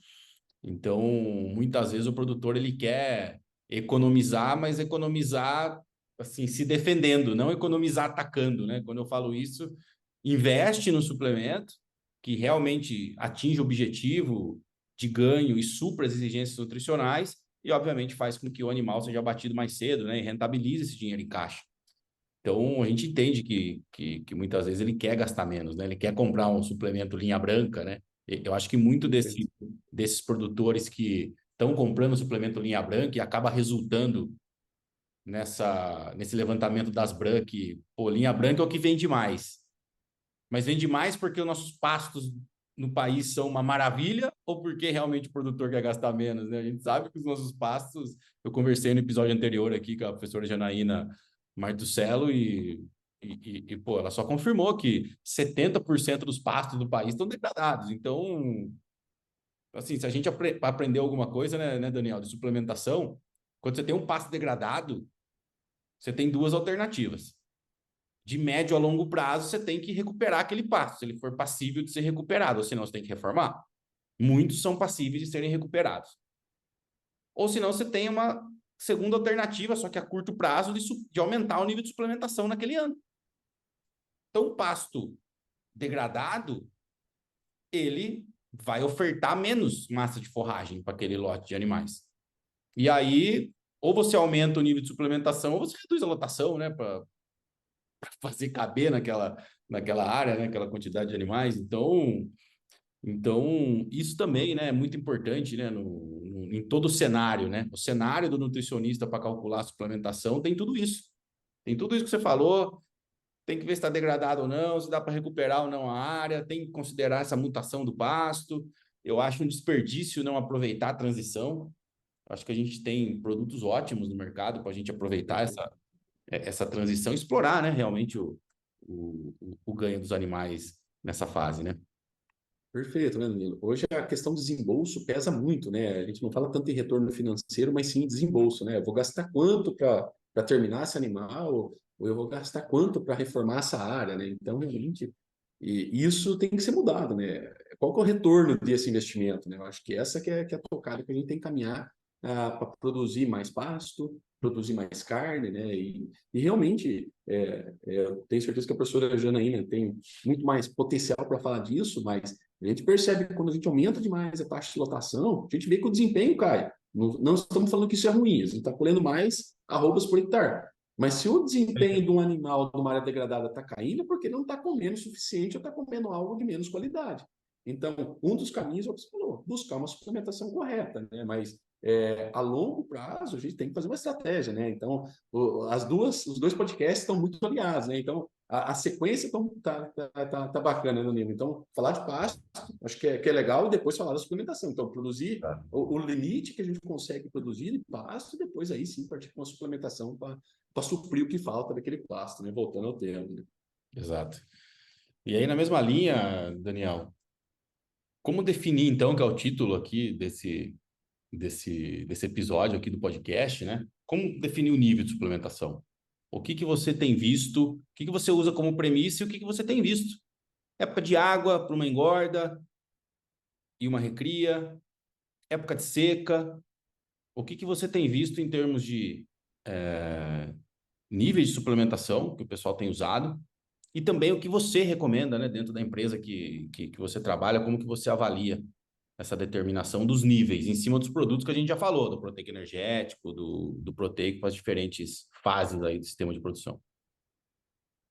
muitas vezes o produtor ele quer economizar, mas economizar assim, se defendendo, não economizar atacando, né? Quando eu falo isso, investe no suplemento que realmente atinge o objetivo de ganho e supra as exigências nutricionais e, obviamente, faz com que o animal seja abatido mais cedo, né? E rentabilize esse dinheiro em caixa. Então, a gente entende que muitas vezes ele quer gastar menos, né? Ele quer comprar um suplemento linha branca, né? Eu acho que muito desses produtores que estão comprando suplemento linha branca e acaba resultando nesse levantamento das brancas, que, pô, linha branca é o que vende mais. Mas vende mais porque os nossos pastos no país são uma maravilha ou porque realmente o produtor quer gastar menos, né? A gente sabe que os nossos pastos, eu conversei no episódio anterior aqui com a professora Janaína Martuccello pô, ela só confirmou que 70% dos pastos do país estão degradados. Então, assim, se a gente aprender alguma coisa, né, Daniel, de suplementação, quando você tem um pasto degradado, você tem duas alternativas. De médio a longo prazo, você tem que recuperar aquele pasto, se ele for passível de ser recuperado, ou senão você tem que reformar. Muitos são passíveis de serem recuperados. Ou senão você tem uma segunda alternativa, só que a curto prazo, de aumentar o nível de suplementação naquele ano. Então, o pasto degradado, ele vai ofertar menos massa de forragem para aquele lote de animais. E aí, ou você aumenta o nível de suplementação, ou você reduz a lotação, né, para fazer caber naquela área, né, aquela quantidade de animais. Então isso também, né, é muito importante, né, em todo o cenário, né? O cenário do nutricionista para calcular a suplementação tem tudo isso. Tem tudo isso que você falou, tem que ver se está degradado ou não, se dá para recuperar ou não a área, tem que considerar essa mutação do pasto. Eu acho um desperdício não aproveitar a transição. Acho que a gente tem produtos ótimos no mercado para a gente aproveitar essa transição e explorar, né, realmente o ganho dos animais nessa fase, né? Perfeito, né, Danilo? Hoje a questão do desembolso pesa muito, né? A gente não fala tanto em retorno financeiro, mas sim em desembolso, né? Eu vou gastar quanto para terminar esse animal, ou eu vou gastar quanto para reformar essa área, né? Então, realmente, E isso tem que ser mudado, né? Qual que é o retorno desse investimento, né? Eu acho que essa que é a tocada que a gente tem que caminhar para produzir mais pasto, produzir mais carne, né? E realmente, eu tenho certeza que a professora Janaína tem muito mais potencial para falar disso, mas a gente percebe que quando a gente aumenta demais a taxa de lotação, a gente vê que o desempenho cai. Não estamos falando que isso é ruim, a gente está colhendo mais arrobas por hectare. Mas se o desempenho de um animal de uma área degradada está caindo, é porque não está comendo o suficiente ou está comendo algo de menos qualidade. Então, um dos caminhos é o que você falou, buscar uma suplementação correta, né? Mas a longo prazo a gente tem que fazer uma estratégia, né? Então, os dois podcasts estão muito alinhados, né? Então, a sequência tá bacana, né, Nilo? Então, falar de pasto, acho que é legal, e depois falar da suplementação. Então, produzir o limite que a gente consegue produzir de pasto, e depois aí sim partir com uma suplementação para suprir o que falta daquele pasto, né? Voltando ao tema, né? Exato. E aí, na mesma linha, Daniel, como definir, então, que é o título aqui desse episódio aqui do podcast, né? Como definir o nível de suplementação? O que que você tem visto? O que que você usa como premissa e o que que você tem visto? Época de água para uma engorda e uma recria, época de seca. O que que você tem visto em termos de níveis de suplementação que o pessoal tem usado? E também o que você recomenda, né, dentro da empresa que você trabalha, como que você avalia essa determinação dos níveis em cima dos produtos que a gente já falou, do proteico energético, do proteico para as diferentes fases aí do sistema de produção.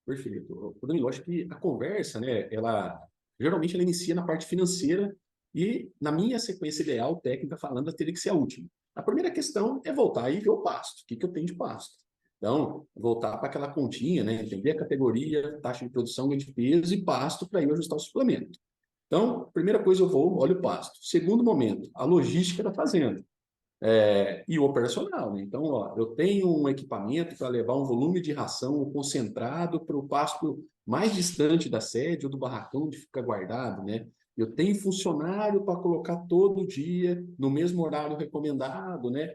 Perfeito. Danilo, acho que a conversa, né, ela geralmente ela inicia na parte financeira e, na minha sequência ideal, técnica falando, ela teria que ser a última. A primeira questão é voltar e ver o pasto. O que eu tenho de pasto? Então, voltar para aquela continha, né, entender a categoria, taxa de produção, ganho de peso e pasto para eu ajustar o suplemento. Então, primeira coisa, eu vou, olho o pasto. Segundo momento, a logística da fazenda. E o operacional, né? Então, ó, eu tenho um equipamento para levar um volume de ração concentrado para o pasto mais distante da sede ou do barracão onde fica guardado, né? Eu tenho funcionário para colocar todo dia no mesmo horário recomendado, né?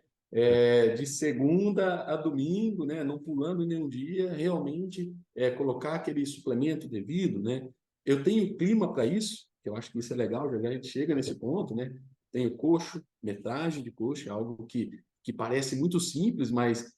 De segunda a domingo, né? Não pulando nenhum dia, realmente colocar aquele suplemento devido, né? Eu tenho clima para isso, que eu acho que isso é legal, já a gente chega nesse ponto, né? Tenho coxo, metragem de coxo, é algo que parece muito simples, mas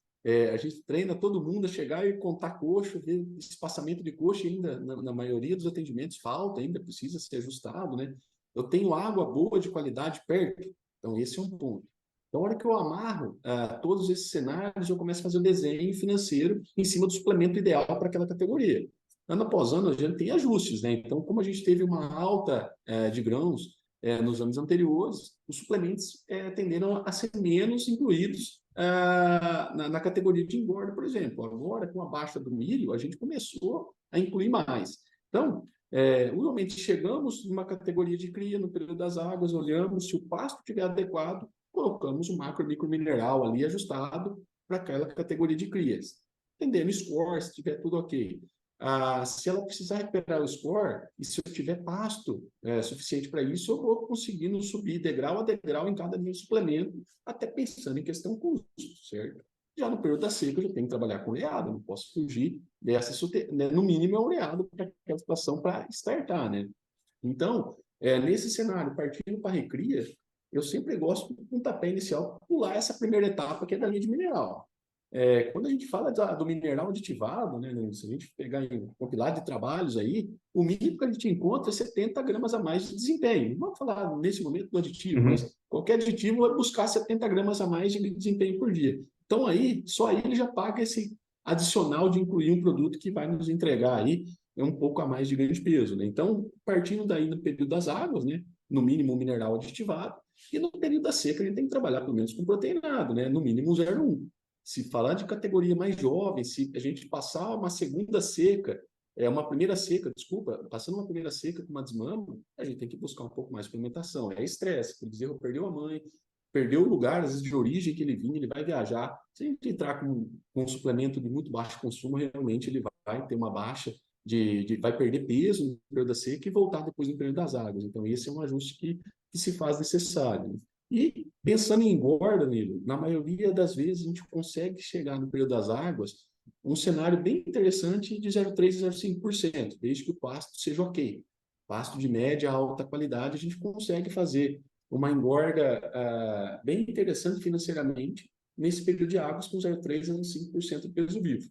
a gente treina todo mundo a chegar e contar coxo, ver espaçamento de coxo, e ainda na maioria dos atendimentos falta, ainda precisa ser ajustado, né? Eu tenho água boa de qualidade perto, então esse é um ponto. Então, a hora que eu amarro todos esses cenários, eu começo a fazer o desenho financeiro em cima do suplemento ideal para aquela categoria. Ano após ano, a gente tem ajustes, né? Então, como a gente teve uma alta de grãos nos anos anteriores, os suplementos tenderam a ser menos incluídos na categoria de engorda, por exemplo. Agora, com a baixa do milho, a gente começou a incluir mais. Então, normalmente chegamos numa categoria de cria no período das águas, olhamos se o pasto estiver adequado, colocamos o macro e micromineral ali ajustado para aquela categoria de crias. Entendendo score, se estiver tudo ok. Se ela precisar recuperar o score, e se eu tiver pasto suficiente para isso, eu vou conseguindo subir degrau a degrau em cada nível de suplemento, até pensando em questão custo, certo? Já no período da seca, eu já tenho que trabalhar com ureado, não posso fugir dessa, né? No mínimo é ureado para aquela situação para startar, né? Então, nesse cenário, partindo para a recria, eu sempre gosto, com um pontapé inicial, pular essa primeira etapa, que é da linha de mineral. Quando a gente fala do mineral aditivado, né, se a gente pegar em compilado de trabalhos aí, o mínimo que a gente encontra é 70 gramas a mais de desempenho. Não vamos falar nesse momento do aditivo, mas qualquer aditivo vai buscar 70 gramas a mais de desempenho por dia. Então aí, só aí ele já paga esse adicional de incluir um produto que vai nos entregar aí um pouco a mais de ganho de peso, né? Então, partindo daí no período das águas, né, no mínimo um mineral aditivado, e no período da seca a gente tem que trabalhar pelo menos com proteinado, né, no mínimo 0,1. Se falar de categoria mais jovem, se a gente passar uma segunda seca, uma primeira seca, desculpa, passando uma primeira seca com uma desmama, a gente tem que buscar um pouco mais de suplementação. É estresse, o bezerro perdeu a mãe, perdeu o lugar, às vezes, de origem que ele vinha, ele vai viajar. Se a gente entrar com um suplemento de muito baixo consumo, realmente ele vai ter uma baixa, vai perder peso no período da seca e voltar depois no período das águas. Então, esse é um ajuste que se faz necessário. E pensando em engorda, Nilo, na maioria das vezes a gente consegue chegar no período das águas um cenário bem interessante de 0,3% a 0,5%, desde que o pasto seja ok. Pasto de média a alta qualidade, a gente consegue fazer uma engorda bem interessante financeiramente nesse período de águas com 0,3% a 0,5% de peso vivo.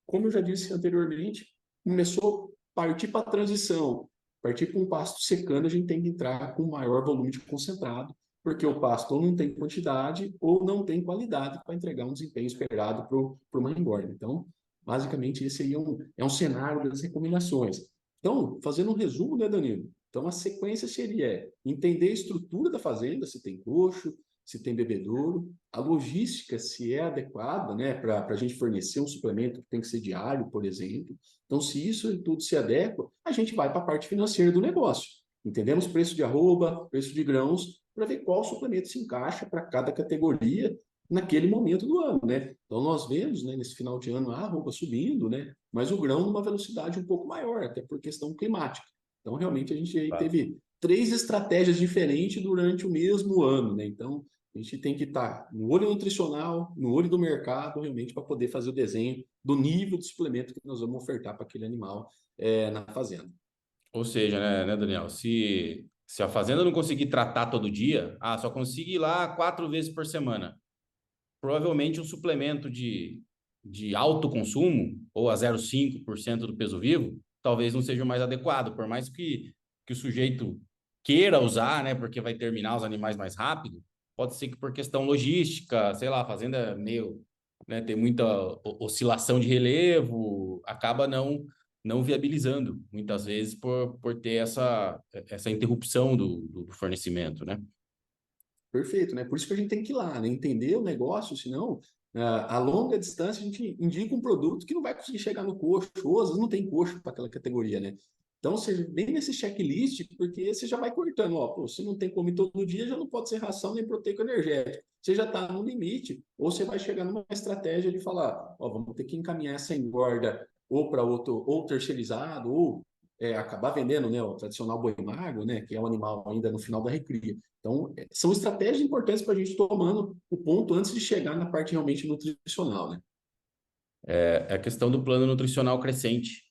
Como eu já disse anteriormente, começou a partir para a transição, partir para um pasto secando, a gente tem que entrar com maior volume de concentrado, porque o pasto ou não tem quantidade ou não tem qualidade para entregar um desempenho esperado para uma engorda. Então, basicamente, esse aí é um cenário das recomendações. Então, fazendo um resumo, né, Danilo? Então, a sequência seria entender a estrutura da fazenda, se tem coxo, se tem bebedouro, a logística, se é adequada, né, para a gente fornecer um suplemento que tem que ser diário, por exemplo. Então, se isso tudo se adequa, a gente vai para a parte financeira do negócio. Entendemos preço de arroba, preço de grãos, para ver qual suplemento se encaixa para cada categoria naquele momento do ano, né? Então, nós vemos, né, nesse final de ano a arroba subindo, né, mas o grão numa velocidade um pouco maior, até por questão climática. Então, realmente, a gente aí teve 3 estratégias diferentes durante o mesmo ano, né? Então, a gente tem que estar no olho nutricional, no olho do mercado, realmente, para poder fazer o desenho do nível de suplemento que nós vamos ofertar para aquele animal na fazenda. Ou seja, né, Daniel, se a fazenda não conseguir tratar todo dia, só consigo ir lá 4 vezes por semana. Provavelmente um suplemento de alto consumo, ou a 0,5% do peso vivo, talvez não seja o mais adequado, por mais que o sujeito queira usar, né, porque vai terminar os animais mais rápido, pode ser que por questão logística, sei lá, a fazenda meio, né, tem muita oscilação de relevo, acaba não viabilizando, muitas vezes, por ter essa interrupção do fornecimento, né? Perfeito, né? Por isso que a gente tem que ir lá, né? Entender o negócio, senão, a longa distância, a gente indica um produto que não vai conseguir chegar no coxo, ou às vezes não tem coxo para aquela categoria, né? Então, você vem nesse checklist, porque você já vai cortando, ó, pô, se não tem como ir todo dia, já não pode ser ração nem proteico energético. Você já está no limite, ou você vai chegar numa estratégia de falar, ó, vamos ter que encaminhar essa engorda ou para outro, ou terceirizado, ou acabar vendendo, né, o tradicional boi magro, né, que é um animal ainda no final da recria. Então, são estratégias importantes para a gente tomando o ponto antes de chegar na parte realmente nutricional, né? É a questão do plano nutricional crescente.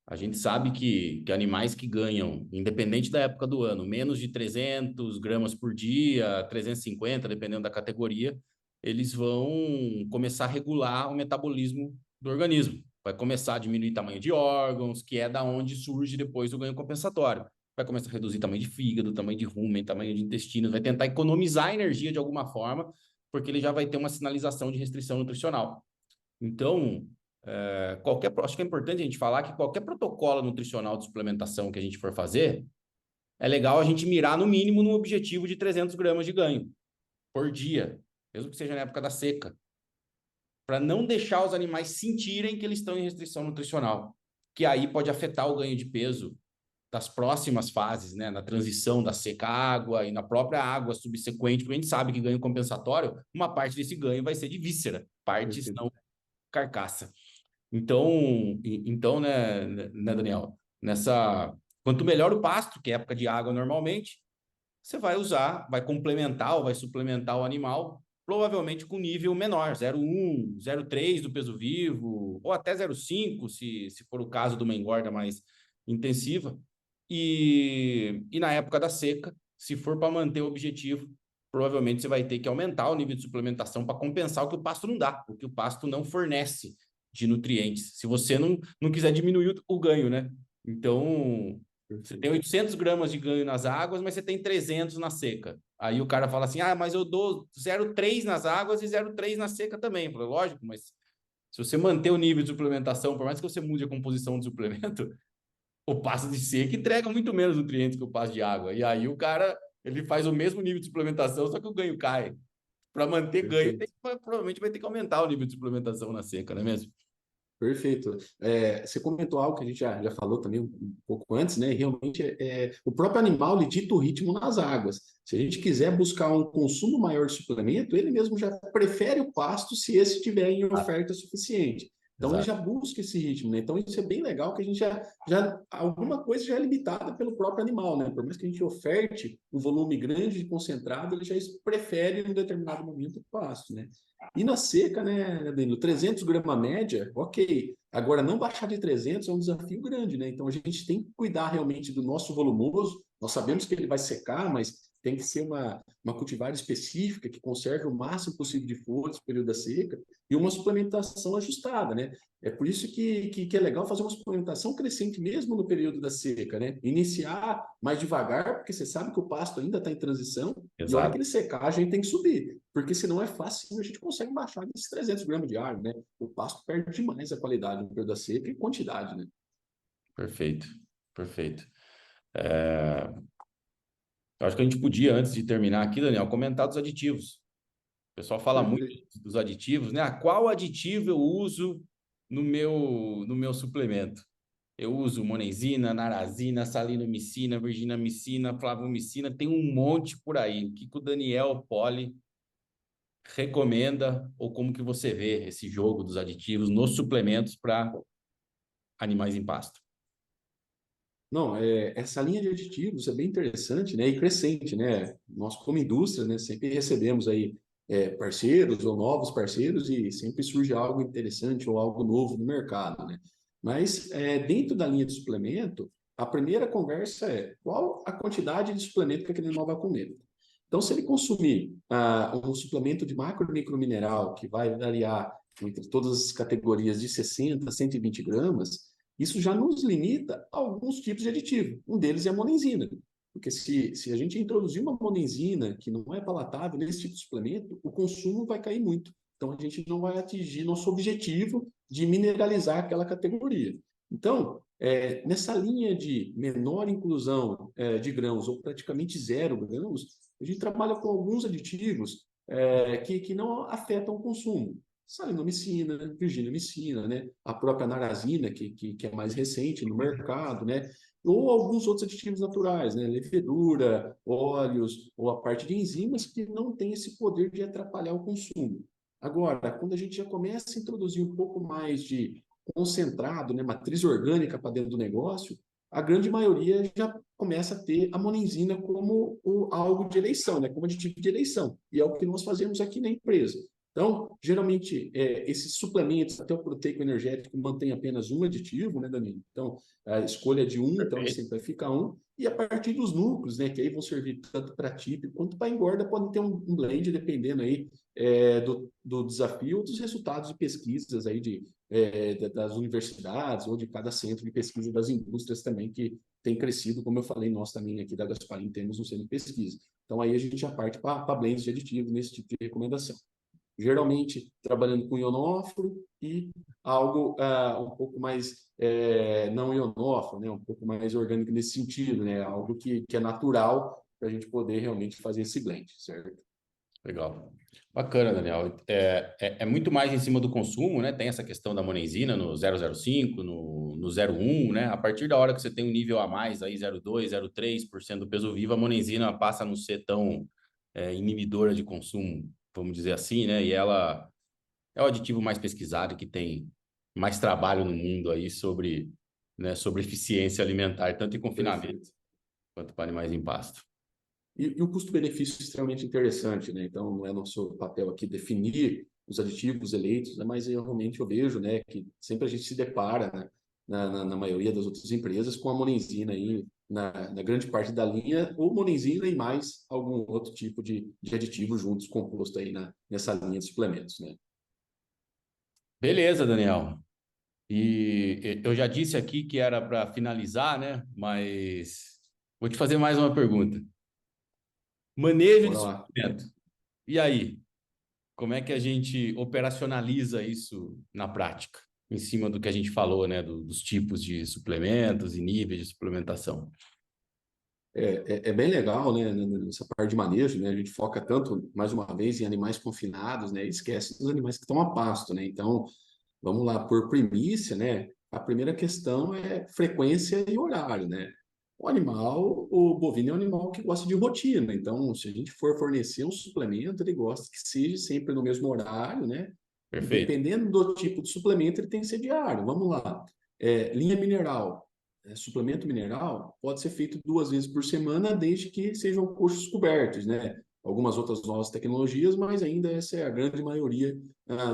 A gente sabe que animais que ganham, independente da época do ano, menos de 300 gramas por dia, 350, dependendo da categoria, eles vão começar a regular o metabolismo do organismo. Vai começar a diminuir tamanho de órgãos, que é da onde surge depois o ganho compensatório. Vai começar a reduzir tamanho de fígado, tamanho de rúmen, tamanho de intestino, vai tentar economizar energia de alguma forma, porque ele já vai ter uma sinalização de restrição nutricional. Então, acho que é importante a gente falar que qualquer protocolo nutricional de suplementação que a gente for fazer, é legal a gente mirar no mínimo no objetivo de 300 gramas de ganho por dia, mesmo que seja na época da seca, para não deixar os animais sentirem que eles estão em restrição nutricional, que aí pode afetar o ganho de peso das próximas fases, né, na transição da seca à água e na própria água subsequente, porque a gente sabe que ganho compensatório, uma parte desse ganho vai ser de víscera, partes não carcaça. Então, né, Daniel, quanto melhor o pasto, que é época de água normalmente, você vai complementar ou vai suplementar o animal, provavelmente com nível menor, 0,1, 0,3 do peso vivo, ou até 0,5, se for o caso de uma engorda mais intensiva. E na época da seca, se for para manter o objetivo, provavelmente você vai ter que aumentar o nível de suplementação para compensar o que o pasto não dá, o que o pasto não fornece de nutrientes, se você não quiser diminuir o ganho, né? Então, você tem 800 gramas de ganho nas águas, mas você tem 300 na seca. Aí o cara fala assim, mas eu dou 0,3 nas águas e 0,3 na seca também. Eu falo, lógico, mas se você manter o nível de suplementação, por mais que você mude a composição do suplemento, o pasto de seca entrega muito menos nutrientes que o pasto de água. E aí o cara, ele faz o mesmo nível de suplementação, só que o ganho cai. Para manter ganho, provavelmente vai ter que aumentar o nível de suplementação na seca, não é mesmo? Perfeito. Você comentou algo que a gente já falou também um pouco antes, né? Realmente, o próprio animal ele dita o ritmo nas águas. Se a gente quiser buscar um consumo maior de suplemento, ele mesmo já prefere o pasto se esse estiver em oferta suficiente. Então, ele Exato. já busca esse ritmo, né? Então, isso é bem legal, que a gente já alguma coisa já é limitada pelo próprio animal, né? Por mais que a gente oferte um volume grande de concentrado, ele já prefere, em um determinado momento, o pasto, né? E na seca, né, Danilo, 300 gramas média, ok. Agora, não baixar de 300 é um desafio grande, né? Então, a gente tem que cuidar realmente do nosso volumoso. Nós sabemos que ele vai secar, mas tem que ser uma cultivar específica que conserve o máximo possível de folhas no período da seca e uma suplementação ajustada, né? É por isso que é legal fazer uma suplementação crescente mesmo no período da seca, né? Iniciar mais devagar, porque você sabe que o pasto ainda está em transição, e a hora que Exato. ele secar, a gente tem que subir, porque senão é fácil, a gente consegue baixar desses 300 gramas de ar, né? O pasto perde demais a qualidade no período da seca e quantidade, né? Perfeito. Perfeito. Eu acho que a gente podia, antes de terminar aqui, Daniel, comentar dos aditivos. O pessoal fala muito Perfeito. dos aditivos, né? Qual aditivo eu uso no meu suplemento? Eu uso monenzina, narazina, salinomicina, virginamicina, flavomicina, tem um monte por aí. O que que o Daniel Poli recomenda ou como que você vê esse jogo dos aditivos nos suplementos para animais em pasto? Não, essa linha de aditivos é bem interessante, né, e crescente, né? Nós, como indústria, né, sempre recebemos aí parceiros ou novos parceiros e sempre surge algo interessante ou algo novo no mercado, né? Mas dentro da linha de suplemento, a primeira conversa é qual a quantidade de suplemento que aquele animal vai comer. Então, se ele consumir um suplemento de macro e micromineral que vai variar entre todas as categorias de 60 a 120 gramas, isso já nos limita a alguns tipos de aditivo. Um deles é a monenzina. Porque se a gente introduzir uma monenzina que não é palatável nesse tipo de suplemento, o consumo vai cair muito. Então, a gente não vai atingir nosso objetivo de mineralizar aquela categoria. Então, nessa linha de menor inclusão de grãos, ou praticamente zero grãos, a gente trabalha com alguns aditivos que não afetam o consumo. Salinomicina, virginamicina, né? A própria narazina, que é mais recente no mercado, né? Ou alguns outros aditivos naturais, né? Levedura, óleos, ou a parte de enzimas que não tem esse poder de atrapalhar o consumo. Agora, quando a gente já começa a introduzir um pouco mais de concentrado, né? Matriz orgânica para dentro do negócio, a grande maioria já começa a ter a monenzina como algo de eleição, né? Como aditivo de eleição. E é o que nós fazemos aqui na empresa. Então, geralmente, esses suplementos, até o proteico energético, mantém apenas um aditivo, né, Danilo? Então, a escolha de um, então ele Perfeito. sempre vai ficar um. E a partir dos núcleos, né, que aí vão servir tanto para típico quanto para engorda, podem ter um blend, dependendo aí do desafio ou dos resultados de pesquisas aí das universidades ou de cada centro de pesquisa das indústrias também, que tem crescido, como eu falei, nós também aqui da Gasparim temos um centro de pesquisa. Então, aí a gente já parte para blends de aditivos nesse tipo de recomendação, geralmente trabalhando com ionóforo e algo um pouco mais não ionóforo, né? Um pouco mais orgânico nesse sentido, né? Algo que é natural para a gente poder realmente fazer esse blend, certo? Legal. Bacana, Daniel. É muito mais em cima do consumo, né? Tem essa questão da monenzina no 0,05, no 0,1, né? A partir da hora que você tem um nível a mais, aí 0,2, 0,3% do peso vivo, a monenzina passa a não ser tão inibidora de consumo, vamos dizer assim, né? E ela é o aditivo mais pesquisado que tem mais trabalho no mundo aí sobre, né, sobre eficiência alimentar, tanto em confinamento Perfeito. quanto para animais em pasto. E o custo-benefício é extremamente interessante, né? Então, não é nosso papel aqui definir os aditivos eleitos, né? Mas eu realmente eu vejo, né, que sempre a gente se depara, né, na maioria das outras empresas com a monenzina aí na grande parte da linha, ou monenzina e mais algum outro tipo de aditivo juntos, composto aí nessa linha de suplementos, né? Beleza, Daniel. E eu já disse aqui que era para finalizar, né? Mas vou te fazer mais uma pergunta. Manejo de Bora lá. suplemento. E aí? Como é que a gente operacionaliza isso na prática? Em cima do que a gente falou, né? Dos tipos de suplementos e níveis de suplementação. É bem legal, né, nessa parte de manejo, né, a gente foca tanto, mais uma vez, em animais confinados, né, e esquece dos animais que estão a pasto, né, então, vamos lá, por primícia, né, a primeira questão é frequência e horário, né, o bovino é um animal que gosta de rotina, então, se a gente for fornecer um suplemento, ele gosta que seja sempre no mesmo horário, né, E Perfeito. dependendo do tipo de suplemento, ele tem que ser diário. Vamos lá. Linha mineral, suplemento mineral, pode ser feito 2 vezes por semana, desde que sejam coxos cobertos, né? Algumas outras novas tecnologias, mas ainda essa é a grande maioria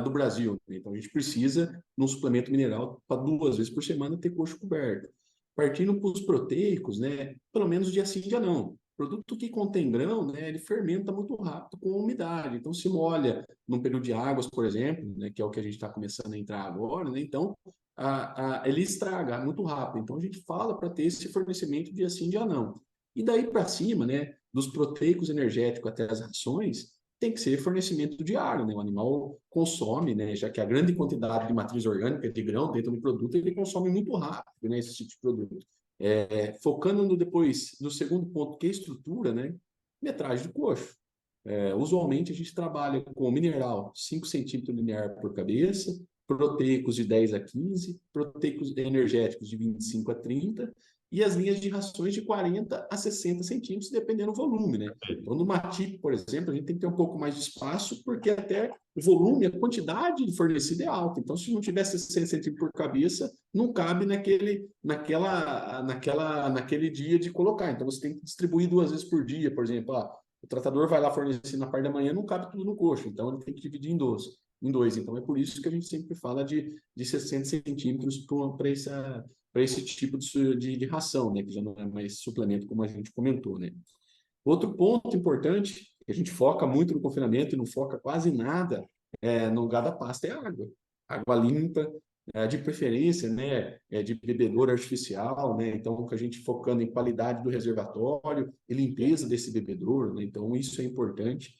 do Brasil. Então, a gente precisa, num suplemento mineral, para 2 vezes por semana, ter coxo coberto. Partindo para os proteicos, né? Pelo menos dia sim, dia não. Produto que contém grão, né? Ele fermenta muito rápido com a umidade. Então, se molha num período de águas, por exemplo, né? Que é o que a gente está começando a entrar agora, né? Então, ele estraga muito rápido. Então, a gente fala para ter esse fornecimento dia sim, dia não. E daí para cima, né? Dos proteicos energéticos até as rações, tem que ser fornecimento diário, né? O animal consome, né? Já que a grande quantidade de matriz orgânica de grão dentro do produto, ele consome muito rápido, né? Esse tipo de produto. Focando depois no segundo ponto, que é a estrutura, né? Metragem do coxo. Usualmente a gente trabalha com mineral 5 centímetros linear por cabeça, proteicos de 10 a 15, proteicos energéticos de 25 a 30 e as linhas de rações de 40 a 60 centímetros, dependendo do volume, né? Então, numa TIP, por exemplo, a gente tem que ter um pouco mais de espaço, porque até o volume, a quantidade de fornecida é alta. Então, se não tivesse 60 centímetros por cabeça, não cabe naquele dia de colocar. Então, você tem que distribuir 2 vezes por dia, por exemplo. O tratador vai lá fornecer na parte da manhã, não cabe tudo no coxo, então ele tem que dividir em dois. Então, é por isso que a gente sempre fala de 60 centímetros para esse tipo de ração, né? Que já não é mais suplemento, como a gente comentou, né? Outro ponto importante, que a gente foca muito no confinamento e não foca quase nada no gado a pasto, é a água. Água limpa, de preferência, né, de bebedouro artificial, né? Então, que a gente focando em qualidade do reservatório e limpeza desse bebedouro, né? Então, isso é importante.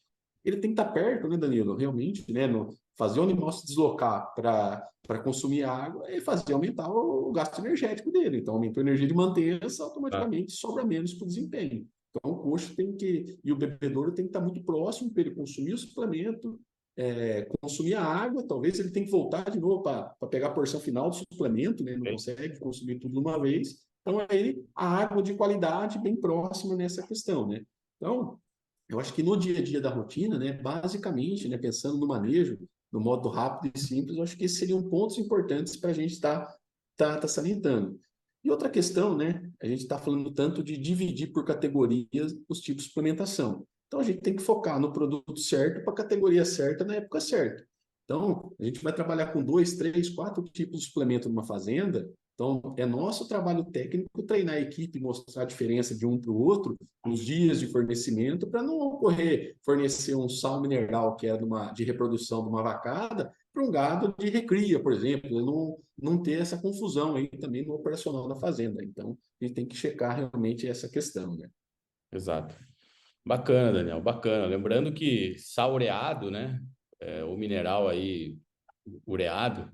Ele tem que estar perto, né, Danilo? Realmente, né? Fazer o animal se deslocar para consumir água e fazer aumentar o gasto energético dele. Então, aumenta a energia de mantença, automaticamente sobra menos para o desempenho. Então, o coxo tem que, e o bebedouro tem que estar muito próximo para ele consumir o suplemento, consumir a água, talvez ele tenha que voltar de novo para pegar a porção final do suplemento, né? Não consegue consumir tudo de uma vez. Então, aí a água de qualidade bem próxima nessa questão, né? Então, eu acho que no dia a dia da rotina, né, basicamente, né, pensando no manejo, no modo rápido e simples, eu acho que esses seriam pontos importantes para a gente tá salientando. E outra questão, né, a gente está falando tanto de dividir por categorias os tipos de suplementação. Então, a gente tem que focar no produto certo para a categoria certa na época certa. Então, a gente vai trabalhar com 2, 3, 4 tipos de suplemento numa fazenda. Então, é nosso trabalho técnico treinar a equipe, mostrar a diferença de um para o outro, nos dias de fornecimento, para não ocorrer fornecer um sal mineral, que é de reprodução de uma vacada, para um gado de recria, por exemplo, não ter essa confusão aí também no operacional da fazenda. Então, a gente tem que checar realmente essa questão, né? Exato. Bacana, Daniel, bacana. Lembrando que sal ureado, né? O mineral aí, ureado,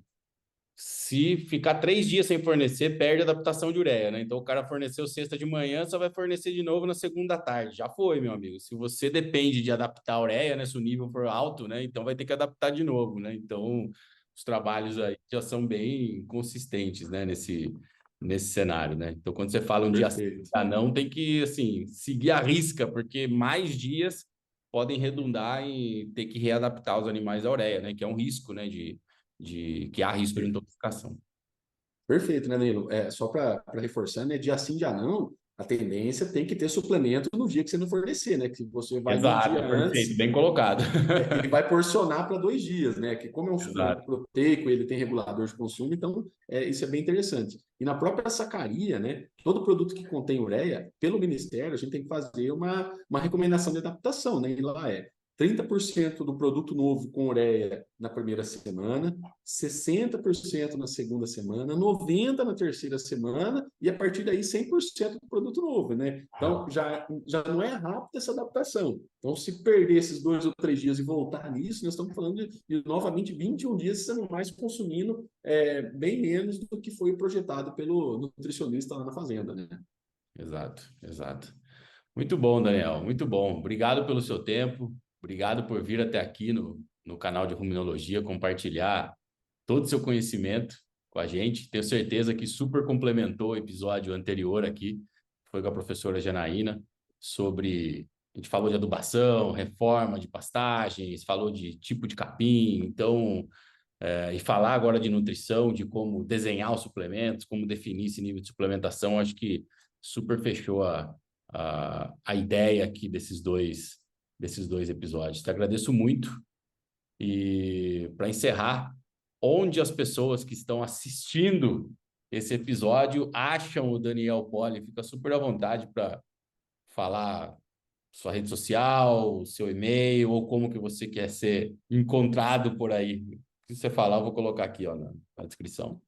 se ficar 3 dias sem fornecer, perde a adaptação de ureia, né? Então o cara forneceu sexta de manhã, só vai fornecer de novo na segunda tarde. Já foi, meu amigo. Se você depende de adaptar a ureia, né? Se o nível for alto, né? Então vai ter que adaptar de novo, né? Então os trabalhos aí já são bem consistentes, né? Nesse cenário, né? Então quando você fala um dia sim, Perfeito. não, tem que, assim, seguir a risca, porque mais dias podem redundar em ter que readaptar os animais à ureia, né? Que é um risco, né? Que há risco de intoxicação. Perfeito, né, Danilo? Só para reforçar, né? Dia sim, dia não, a tendência tem que ter suplemento no dia que você não fornecer, né? Que você vai no dia Exato, perfeito, antes bem colocado. e vai porcionar para 2 dias, né? Que como é um suplemento Exato. proteico, ele tem regulador de consumo, então isso é bem interessante. E na própria sacaria, né? Todo produto que contém ureia, pelo Ministério, a gente tem que fazer uma recomendação de adaptação, né? E lá 30% do produto novo com ureia na primeira semana, 60% na segunda semana, 90% na terceira semana e a partir daí 100% do produto novo, né? Então já não é rápida essa adaptação. Então se perder esses 2 ou 3 dias e voltar nisso, nós estamos falando de novamente 21 dias esses animais consumindo bem menos do que foi projetado pelo nutricionista lá na fazenda, né? Exato, exato. Muito bom, Daniel, muito bom. Obrigado pelo seu tempo, obrigado por vir até aqui no canal de Ruminologia, compartilhar todo o seu conhecimento com a gente. Tenho certeza que super complementou o episódio anterior aqui, que foi com a professora Janaína, sobre... A gente falou de adubação, reforma de pastagens, falou de tipo de capim. Então, E falar agora de nutrição, de como desenhar os suplementos, como definir esse nível de suplementação, acho que super fechou a ideia aqui desses dois episódios. Te agradeço muito. E para encerrar, onde as pessoas que estão assistindo esse episódio acham o Daniel Poli? Fica super à vontade para falar sua rede social, seu e-mail, ou como que você quer ser encontrado por aí. Se você falar, eu vou colocar aqui, ó, na descrição.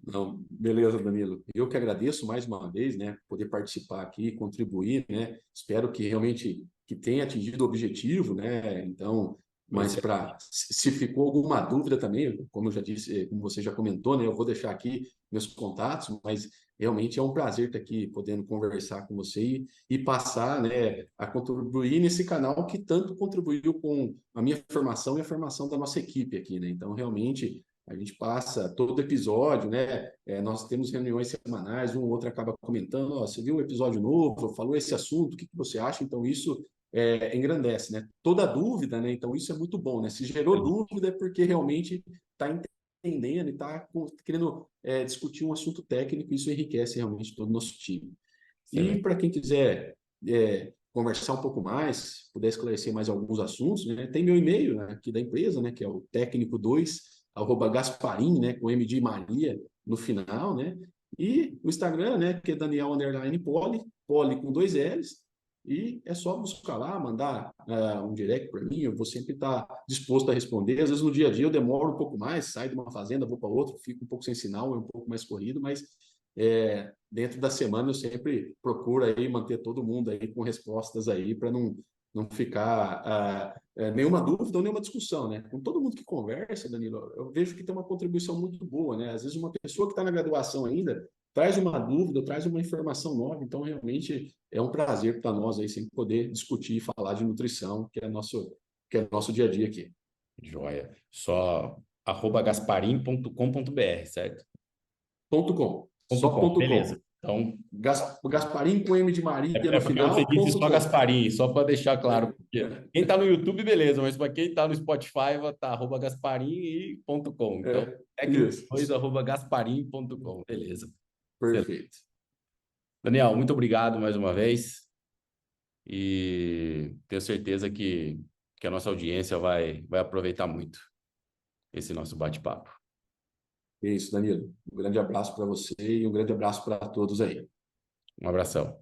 Não, beleza, Danilo. Eu que agradeço mais uma vez, né, poder participar aqui, contribuir, né? Espero que realmente que tenha atingido o objetivo, né? Então, mas para se ficou alguma dúvida também, como eu já disse, como você já comentou, né, eu vou deixar aqui meus contatos, mas realmente é um prazer estar aqui podendo conversar com você e passar, né, a contribuir nesse canal que tanto contribuiu com a minha formação e a formação da nossa equipe aqui, né? Então, realmente a gente passa todo episódio, né? Nós temos reuniões semanais, um ou outro acaba comentando, oh, você viu um episódio novo, falou esse assunto, o que você acha? Então, isso engrandece, né? Toda dúvida, né? Então, isso é muito bom, né? Se gerou dúvida é porque realmente está entendendo e está querendo discutir um assunto técnico, isso enriquece realmente todo o nosso time. E para quem quiser conversar um pouco mais, puder esclarecer mais alguns assuntos, né? Tem meu e-mail, né, aqui da empresa, né, que é o técnico2@gasparim, né, com M de Maria no final, né? E o Instagram, né, que é Daniel_Poli, Poli com 2 L's, e é só buscar lá, mandar um direct para mim, eu vou sempre estar disposto a responder. Às vezes no dia a dia eu demoro um pouco mais, saio de uma fazenda, vou para outra, fico um pouco sem sinal, é um pouco mais corrido, mas dentro da semana eu sempre procuro aí manter todo mundo aí com respostas aí para não ficar nenhuma dúvida ou nenhuma discussão, né? Com todo mundo que conversa, Danilo, eu vejo que tem uma contribuição muito boa, né? Às vezes uma pessoa que está na graduação ainda traz uma dúvida, traz uma informação nova, então realmente é um prazer para nós aí sempre poder discutir e falar de nutrição, que é nosso dia a dia aqui. Joia. Só @gasparim.com.br, certo? .com. Só .com. .com. Beleza. Então, Gasparim com M de Maria no porque final. você disse só Gasparim, só para deixar claro. Quem está no YouTube, beleza, mas para quem está no Spotify, vai estar @gasparim e .com. Então, técnico2@gasparim.com. Beleza. Perfeito. Daniel, muito obrigado mais uma vez. E tenho certeza que a nossa audiência vai aproveitar muito esse nosso bate-papo. É isso, Danilo. Um grande abraço para você e um grande abraço para todos aí. Um abração.